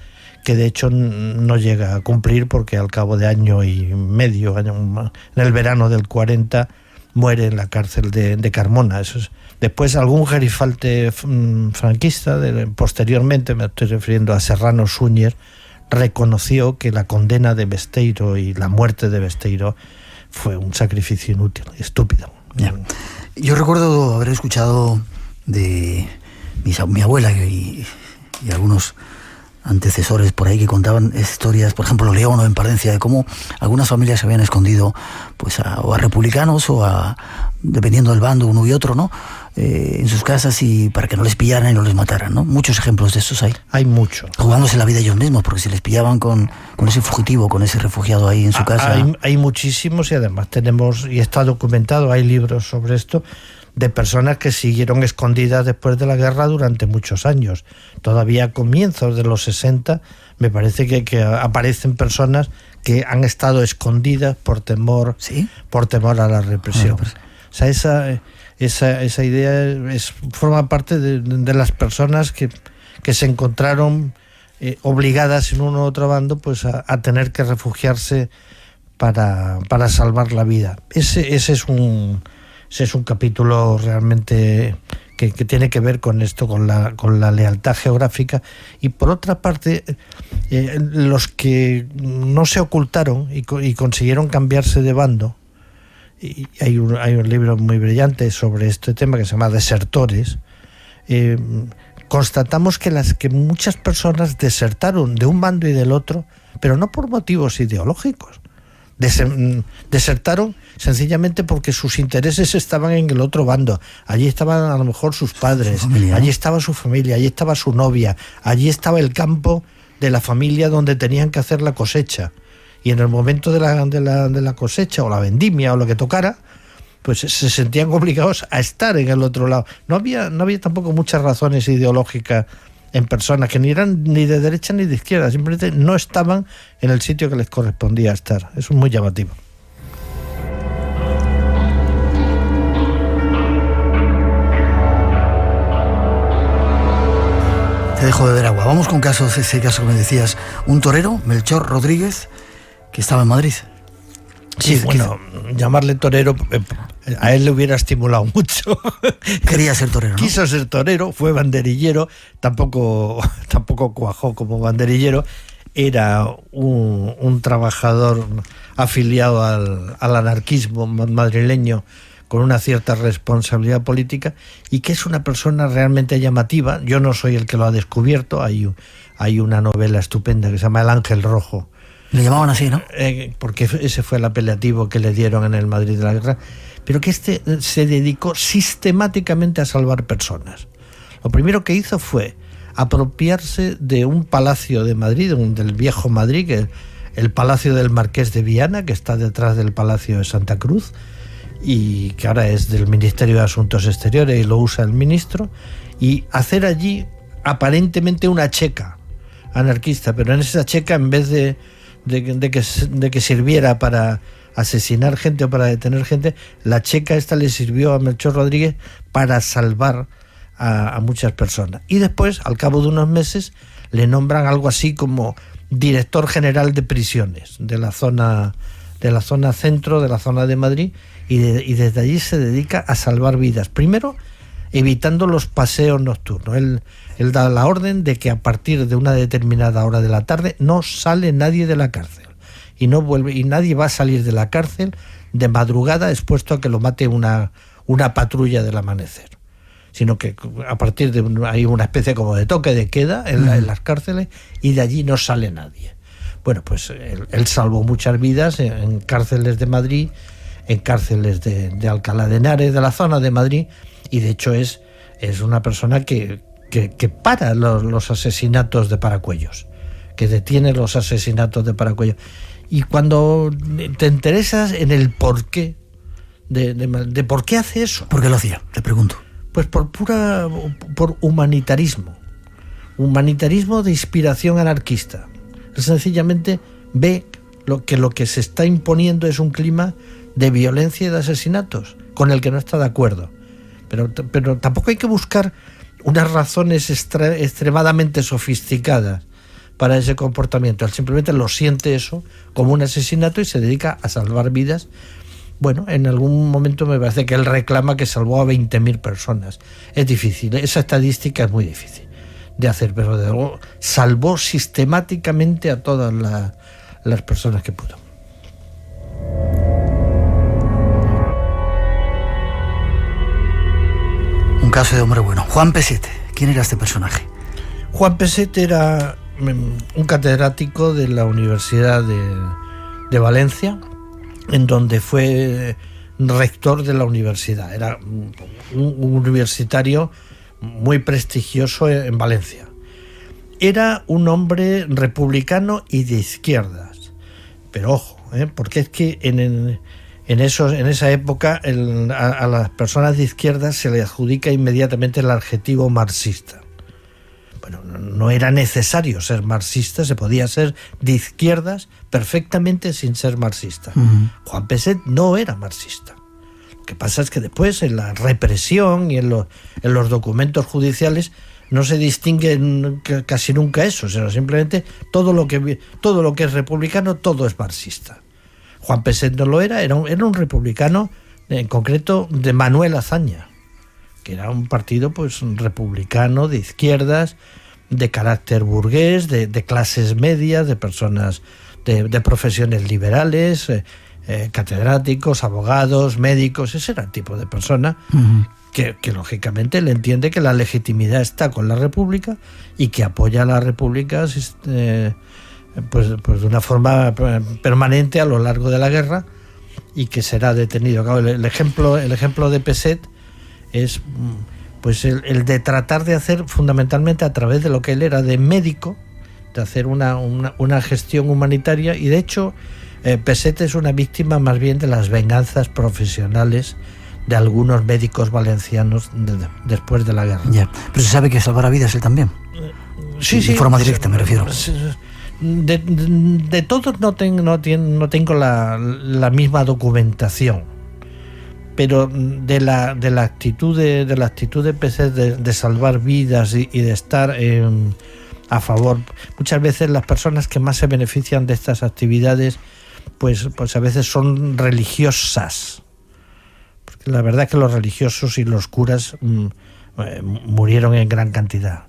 que de hecho no llega a cumplir porque al cabo de año y medio, en el verano del 40, muere en la cárcel de Carmona. Eso es. Después algún gerifalte franquista, posteriormente, me estoy refiriendo a Serrano Súñer, reconoció que la condena de Besteiro y la muerte de Besteiro fue un sacrificio inútil, estúpido. Ya. Yo recuerdo haber escuchado de mi abuela y algunos antecesores por ahí que contaban historias, por ejemplo León o en Palencia, de cómo algunas familias se habían escondido pues o a republicanos o dependiendo del bando uno y otro, ¿no? En sus casas y para que no les pillaran y no les mataran, ¿no? Muchos ejemplos de estos hay. Hay muchos. Jugándose la vida ellos mismos, porque si les pillaban con ese fugitivo, con ese refugiado ahí en su casa. Hay muchísimos y además tenemos, y está documentado, hay libros sobre esto, de personas que siguieron escondidas después de la guerra durante muchos años. Todavía a comienzos de los 60 me parece que aparecen personas que han estado escondidas por temor, ¿sí?, por temor a la represión. O sea, esa idea forma parte de las personas que se encontraron obligadas en uno u otro bando pues a tener que refugiarse para salvar la vida. Ese es un capítulo realmente que tiene que ver con esto, con la lealtad geográfica. Y por otra parte, los que no se ocultaron y consiguieron cambiarse de bando, y hay un libro muy brillante sobre este tema que se llama Desertores, constatamos que muchas personas desertaron de un bando y del otro, pero no por motivos ideológicos. Desertaron sencillamente porque sus intereses estaban en el otro bando. Allí estaban a lo mejor sus padres, allí estaba su familia, allí estaba su novia, allí estaba el campo de la familia donde tenían que hacer la cosecha. Y en el momento de la cosecha o la vendimia o lo que tocara, pues se sentían obligados a estar en el otro lado. No había tampoco muchas razones ideológicas en personas que ni eran ni de derecha ni de izquierda, simplemente no estaban en el sitio que les correspondía estar. Eso es muy llamativo. Te dejo beber agua. Vamos con ese caso que me decías. Un torero, Melchor Rodríguez, que estaba en Madrid. Sí, bueno, llamarle torero a él le hubiera estimulado mucho. Quería ser torero, ¿no? Quiso ser torero, fue banderillero, tampoco cuajó como banderillero. Era un trabajador afiliado al anarquismo madrileño con una cierta responsabilidad política y que es una persona realmente llamativa. Yo no soy el que lo ha descubierto, hay una novela estupenda que se llama El Ángel Rojo. Le llamaban así, ¿no? Porque ese fue el apelativo que le dieron en el Madrid de la guerra, pero que se dedicó sistemáticamente a salvar personas. Lo primero que hizo fue apropiarse de un palacio de Madrid, del viejo Madrid, que el Palacio del Marqués de Viana, que está detrás del Palacio de Santa Cruz, y que ahora es del Ministerio de Asuntos Exteriores y lo usa el ministro, y hacer allí aparentemente una checa anarquista, pero en esa checa, en vez de que sirviera para asesinar gente o para detener gente, la checa esta le sirvió a Melchor Rodríguez para salvar a muchas personas. Y después, al cabo de unos meses, le nombran algo así como director general de prisiones de la zona centro, de la zona de Madrid, y desde allí se dedica a salvar vidas. Primero, evitando los paseos nocturnos. Él da la orden de que a partir de una determinada hora de la tarde no sale nadie de la cárcel y no vuelve, y nadie va a salir de la cárcel de madrugada expuesto a que lo mate una patrulla del amanecer, sino que a partir de hay una especie como de toque de queda en las cárceles y de allí no sale nadie. Bueno, pues él salvó muchas vidas en cárceles de Madrid, en cárceles de Alcalá de Henares, de la zona de Madrid, y de hecho es una persona que para los asesinatos de Paracuellos, que detiene los asesinatos de Paracuellos. Y cuando te interesas en el porqué de por qué hace eso. ¿Por qué lo hacía? Te pregunto. Pues por humanitarismo. Humanitarismo de inspiración anarquista. Sencillamente ve lo que se está imponiendo es un clima de violencia y de asesinatos con el que no está de acuerdo. Pero tampoco hay que buscar unas razones extremadamente sofisticadas para ese comportamiento. Él simplemente lo siente eso como un asesinato y se dedica a salvar vidas. Bueno, en algún momento me parece que él reclama que salvó a 20.000 personas. Es difícil, esa estadística es muy difícil de hacer, pero de luego salvó sistemáticamente a todas las personas que pudo. Un caso de hombre bueno. Juan Peset, ¿quién era este personaje? Juan Peset era un catedrático de la Universidad de Valencia, en donde fue rector de la universidad. Era un universitario muy prestigioso en Valencia. Era un hombre republicano y de izquierdas. Pero ojo, porque es que en esa época a las personas de izquierdas se le adjudica inmediatamente el adjetivo marxista. Bueno, no era necesario ser marxista, se podía ser de izquierdas perfectamente sin ser marxista. Juan Peset no era marxista. Lo que pasa es que después en la represión y en los documentos judiciales no se distingue casi nunca eso, sino simplemente todo lo que es republicano, todo es marxista. Juan Peset no lo era un republicano, en concreto de Manuel Azaña, que era un partido pues republicano de izquierdas, de carácter burgués, de clases medias, de personas de profesiones liberales, catedráticos, abogados, médicos. Ese era el tipo de persona que lógicamente le entiende que la legitimidad está con la República y que apoya a la República pues de una forma permanente a lo largo de la guerra, y que será detenido. Claro, el ejemplo de Peset es pues el de tratar de hacer fundamentalmente a través de lo que él era de médico, de hacer una gestión humanitaria, y de hecho Peset es una víctima más bien de las venganzas profesionales de algunos médicos valencianos después de la guerra. Ya, pero se sabe que salvará vidas él también. Sí, de forma directa me refiero. De todos no tengo la misma documentación, pero de la actitud de Peset de salvar vidas y de estar a favor. Muchas veces las personas que más se benefician de estas actividades pues a veces son religiosas, porque la verdad es que los religiosos y los curas murieron en gran cantidad.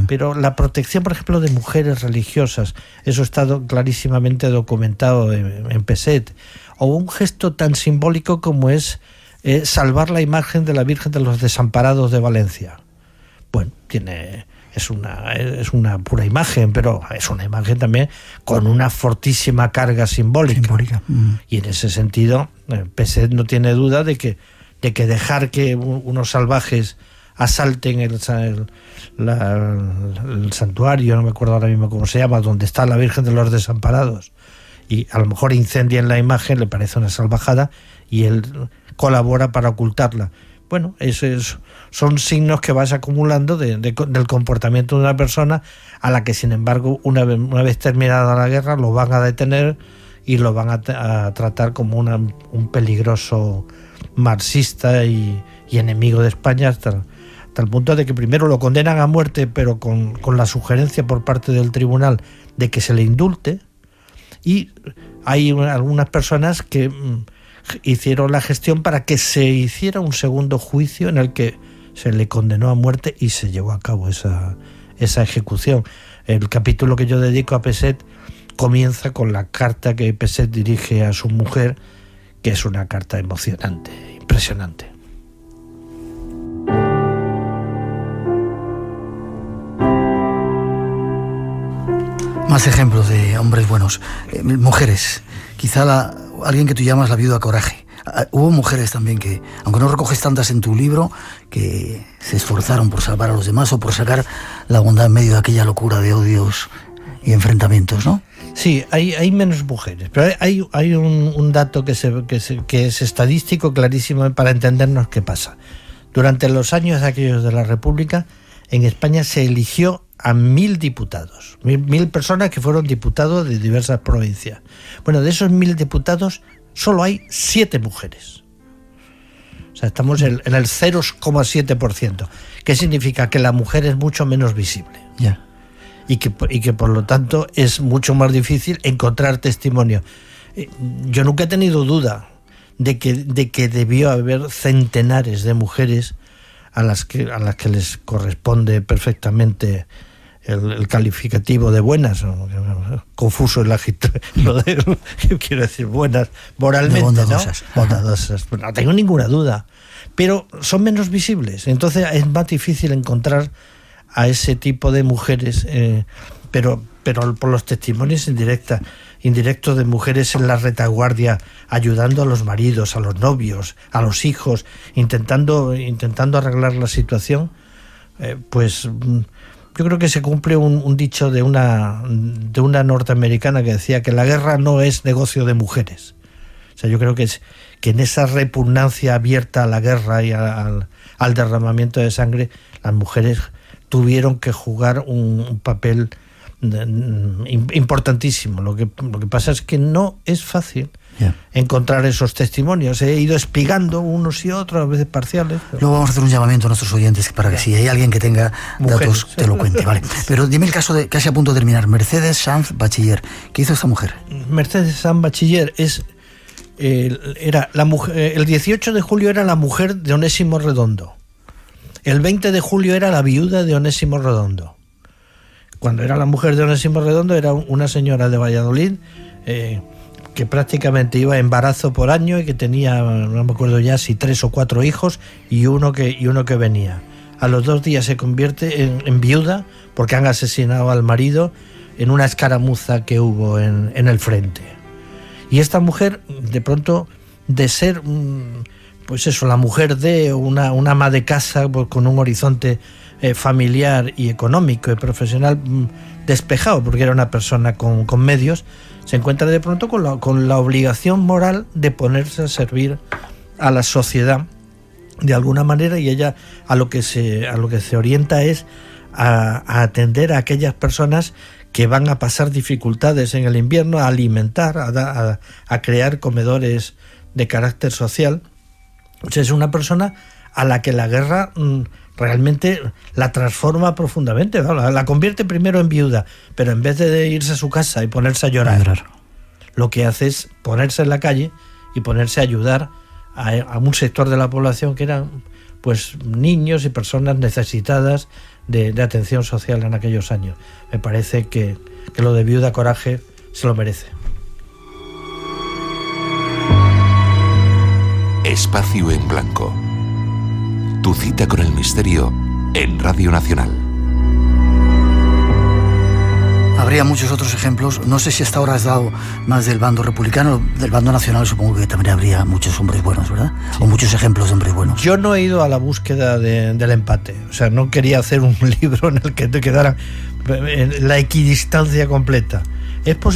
Pero la protección, por ejemplo, de mujeres religiosas, eso está clarísimamente documentado en Peset. O un gesto tan simbólico como es salvar la imagen de la Virgen de los Desamparados de Valencia. Bueno, es una pura imagen, pero es una imagen también con una fortísima carga simbólica. Y en ese sentido, Peset no tiene duda de que dejar que unos salvajes asalten el santuario, no me acuerdo ahora mismo cómo se llama, donde está la Virgen de los Desamparados, y a lo mejor incendien la imagen, le parece una salvajada, y él colabora para ocultarla. Bueno, esos son signos que vas acumulando del comportamiento de una persona a la que, sin embargo, una vez terminada la guerra, lo van a detener y lo van a tratar como un peligroso marxista y enemigo de España, hasta el punto de que primero lo condenan a muerte, pero con la sugerencia por parte del tribunal de que se le indulte, y hay algunas personas que hicieron la gestión para que se hiciera un segundo juicio en el que se le condenó a muerte y se llevó a cabo esa ejecución. El capítulo que yo dedico a Peset comienza con la carta que Peset dirige a su mujer, que es una carta emocionante, impresionante. Más ejemplos de hombres buenos. Mujeres. Quizá alguien que tú llamas la viuda coraje. Hubo mujeres también que, aunque no recoges tantas en tu libro, que se esforzaron por salvar a los demás o por sacar la bondad en medio de aquella locura de odios y enfrentamientos, ¿no? Sí, hay menos mujeres, pero hay un dato que es estadístico clarísimo para entendernos qué pasa. Durante los años aquellos de la República, en España se eligió a 1.000 diputados, 1.000 personas que fueron diputados de diversas provincias. Bueno, de esos 1.000 diputados solo hay 7 mujeres. O sea, estamos en el 0,7%. ¿Qué significa? Que la mujer es mucho menos visible. Ya. Y que por lo tanto es mucho más difícil encontrar testimonio. Yo nunca he tenido duda de que debió haber centenares de mujeres a las que les corresponde perfectamente el calificativo de buenas, confuso el quiero decir buenas moralmente, bondadosas, ¿no? Bondadosas. No tengo ninguna duda, pero son menos visibles, entonces es más difícil encontrar a ese tipo de mujeres, pero por los testimonios indirectos de mujeres en la retaguardia, ayudando a los maridos, a los novios, a los hijos, intentando arreglar la situación, pues yo creo que se cumple un dicho de una norteamericana que decía que la guerra no es negocio de mujeres. O sea, yo creo que en esa repugnancia abierta a la guerra y al derramamiento de sangre, las mujeres tuvieron que jugar un papel importantísimo. Lo que pasa es que no es fácil encontrar esos testimonios. He ido espigando unos y otros, a veces parciales. Luego vamos a hacer un llamamiento a nuestros oyentes para que si hay alguien que tenga datos te lo cuente. Vale. Pero dime el caso de casi a punto de terminar. Mercedes Sanz Bachiller. ¿Qué hizo esta mujer? Mercedes Sanz Bachiller era la mujer. El 18 de julio era la mujer de Onésimo Redondo. El 20 de julio era la viuda de Onésimo Redondo. Cuando era la mujer de Onésimo Redondo era una señora de Valladolid que prácticamente iba a embarazo por año y que tenía, no me acuerdo ya si 3 o 4 hijos y uno que venía. A los 2 días se convierte en viuda porque han asesinado al marido en una escaramuza que hubo en el frente. Y esta mujer, de pronto, de ser pues eso, la mujer de una ama de casa pues, con un horizonte familiar y económico y profesional despejado, porque era una persona con medios, se encuentra de pronto con la obligación moral de ponerse a servir a la sociedad de alguna manera, y ella a lo que se orienta es a atender a aquellas personas que van a pasar dificultades en el invierno, a alimentar, a crear comedores de carácter social. O sea, es una persona a la que la guerra realmente la transforma profundamente, ¿no? La convierte primero en viuda, pero en vez de irse a su casa y ponerse a llorar, lo que hace es ponerse en la calle y ponerse a ayudar a un sector de la población que eran pues niños y personas necesitadas de atención social en aquellos años. Me parece que lo de Viuda Coraje se lo merece. Espacio en Blanco. Tu cita con el misterio en Radio Nacional. Habría muchos otros ejemplos. No sé si hasta ahora has dado más del bando republicano. Del bando nacional supongo que también habría muchos hombres buenos, ¿verdad? Sí. O muchos ejemplos de hombres buenos. Yo no he ido a la búsqueda del empate. O sea, no quería hacer un libro en el que te quedara la equidistancia completa.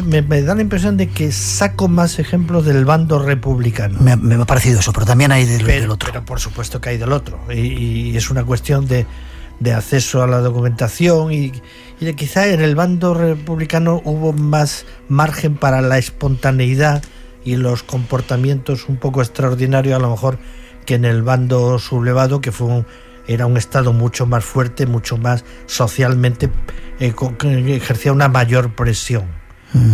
Me da la impresión de que saco más ejemplos del bando republicano. Me ha parecido eso, pero también hay del otro. Pero por supuesto que hay del otro. Y es una cuestión de acceso a la documentación y de quizá en el bando republicano hubo más margen para la espontaneidad y los comportamientos un poco extraordinarios a lo mejor que en el bando sublevado, que era un Estado mucho más fuerte, mucho más socialmente, que ejercía una mayor presión.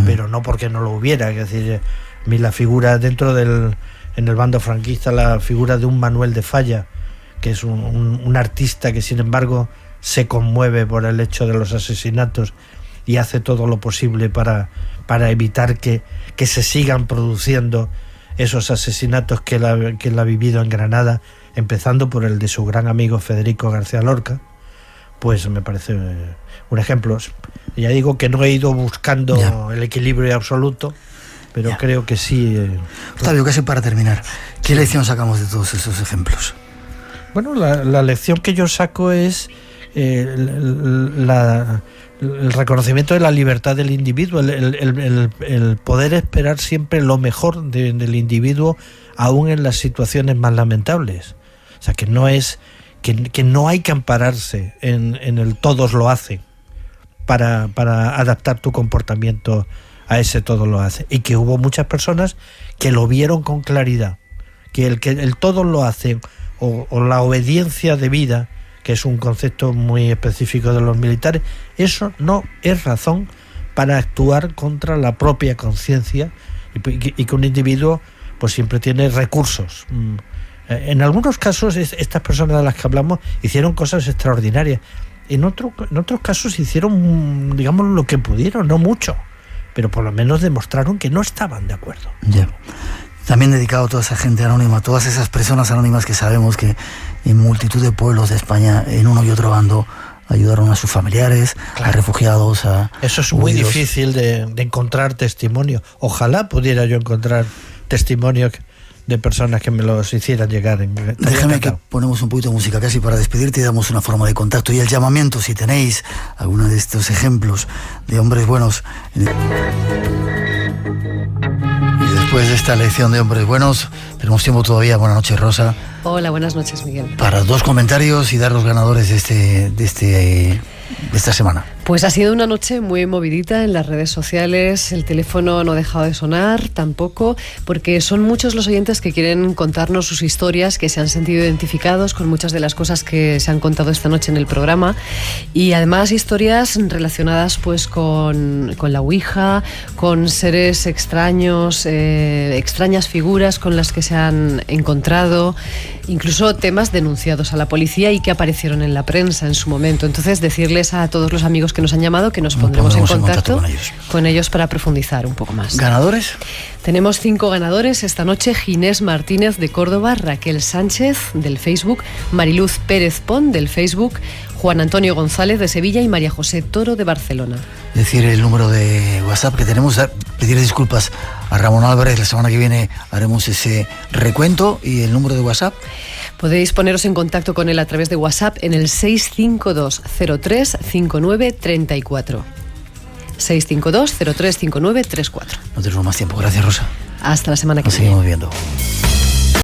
Pero no porque no lo hubiera. Es decir, la figura en el bando franquista, la figura de un Manuel de Falla, que es un artista que sin embargo se conmueve por el hecho de los asesinatos y hace todo lo posible para evitar que se sigan produciendo esos asesinatos que él ha vivido en Granada, empezando por el de su gran amigo Federico García Lorca. Pues me parece un ejemplo. Ya digo que no he ido buscando el equilibrio absoluto, pero creo que sí. Octavio, casi para terminar, ¿qué lección sacamos de todos esos ejemplos? Bueno, la lección que yo saco es el reconocimiento de la libertad del individuo, el poder esperar siempre lo mejor del individuo, aún en las situaciones más lamentables. O sea, que no es que no hay que ampararse en el todos lo hacen para adaptar tu comportamiento a ese todos lo hacen, y que hubo muchas personas que lo vieron con claridad, que el todos lo hacen o la obediencia debida, que es un concepto muy específico de los militares, eso no es razón para actuar contra la propia conciencia, y que un individuo pues siempre tiene recursos. En algunos casos estas personas de las que hablamos hicieron cosas extraordinarias, en otros casos hicieron, digamos, lo que pudieron, no mucho, pero por lo menos demostraron que no estaban de acuerdo. Ya. También dedicado a toda esa gente anónima, todas esas personas anónimas que sabemos que en multitud de pueblos de España, en uno y otro bando, ayudaron a sus familiares, claro, a refugiados, a eso es muy difícil de encontrar testimonio. Ojalá pudiera yo encontrar testimonios de personas que me los hicieran llegar. Déjame que ponemos un poquito de música casi para despedirte y damos una forma de contacto y el llamamiento, si tenéis alguno de estos ejemplos de hombres buenos. Y después de esta lección de hombres buenos, tenemos tiempo todavía. Buenas noches, Rosa. Hola, buenas noches, Miguel. Para 2 comentarios y dar los ganadores de esta semana. Pues ha sido una noche muy movidita en las redes sociales, el teléfono no ha dejado de sonar tampoco, porque son muchos los oyentes que quieren contarnos sus historias, que se han sentido identificados con muchas de las cosas que se han contado esta noche en el programa, y además historias relacionadas pues con la Ouija, con seres extraños, extrañas figuras con las que se han encontrado, incluso temas denunciados a la policía y que aparecieron en la prensa en su momento. Entonces, decirles a todos los amigos que nos han llamado que nos pondremos en contacto con ellos para profundizar un poco más. ¿Ganadores? Tenemos 5 ganadores esta noche: Ginés Martínez de Córdoba, Raquel Sánchez del Facebook, Mariluz Pérez Pon del Facebook, Juan Antonio González de Sevilla y María José Toro de Barcelona. Decir el número de WhatsApp que tenemos, pedir disculpas a Ramón Álvarez, la semana que viene haremos ese recuento, y el número de WhatsApp. Podéis poneros en contacto con él a través de WhatsApp en el 652 03 59 34. 652 03 59 34. No tenemos más tiempo. Gracias, Rosa. Hasta la semana que viene. Nos seguimos viendo.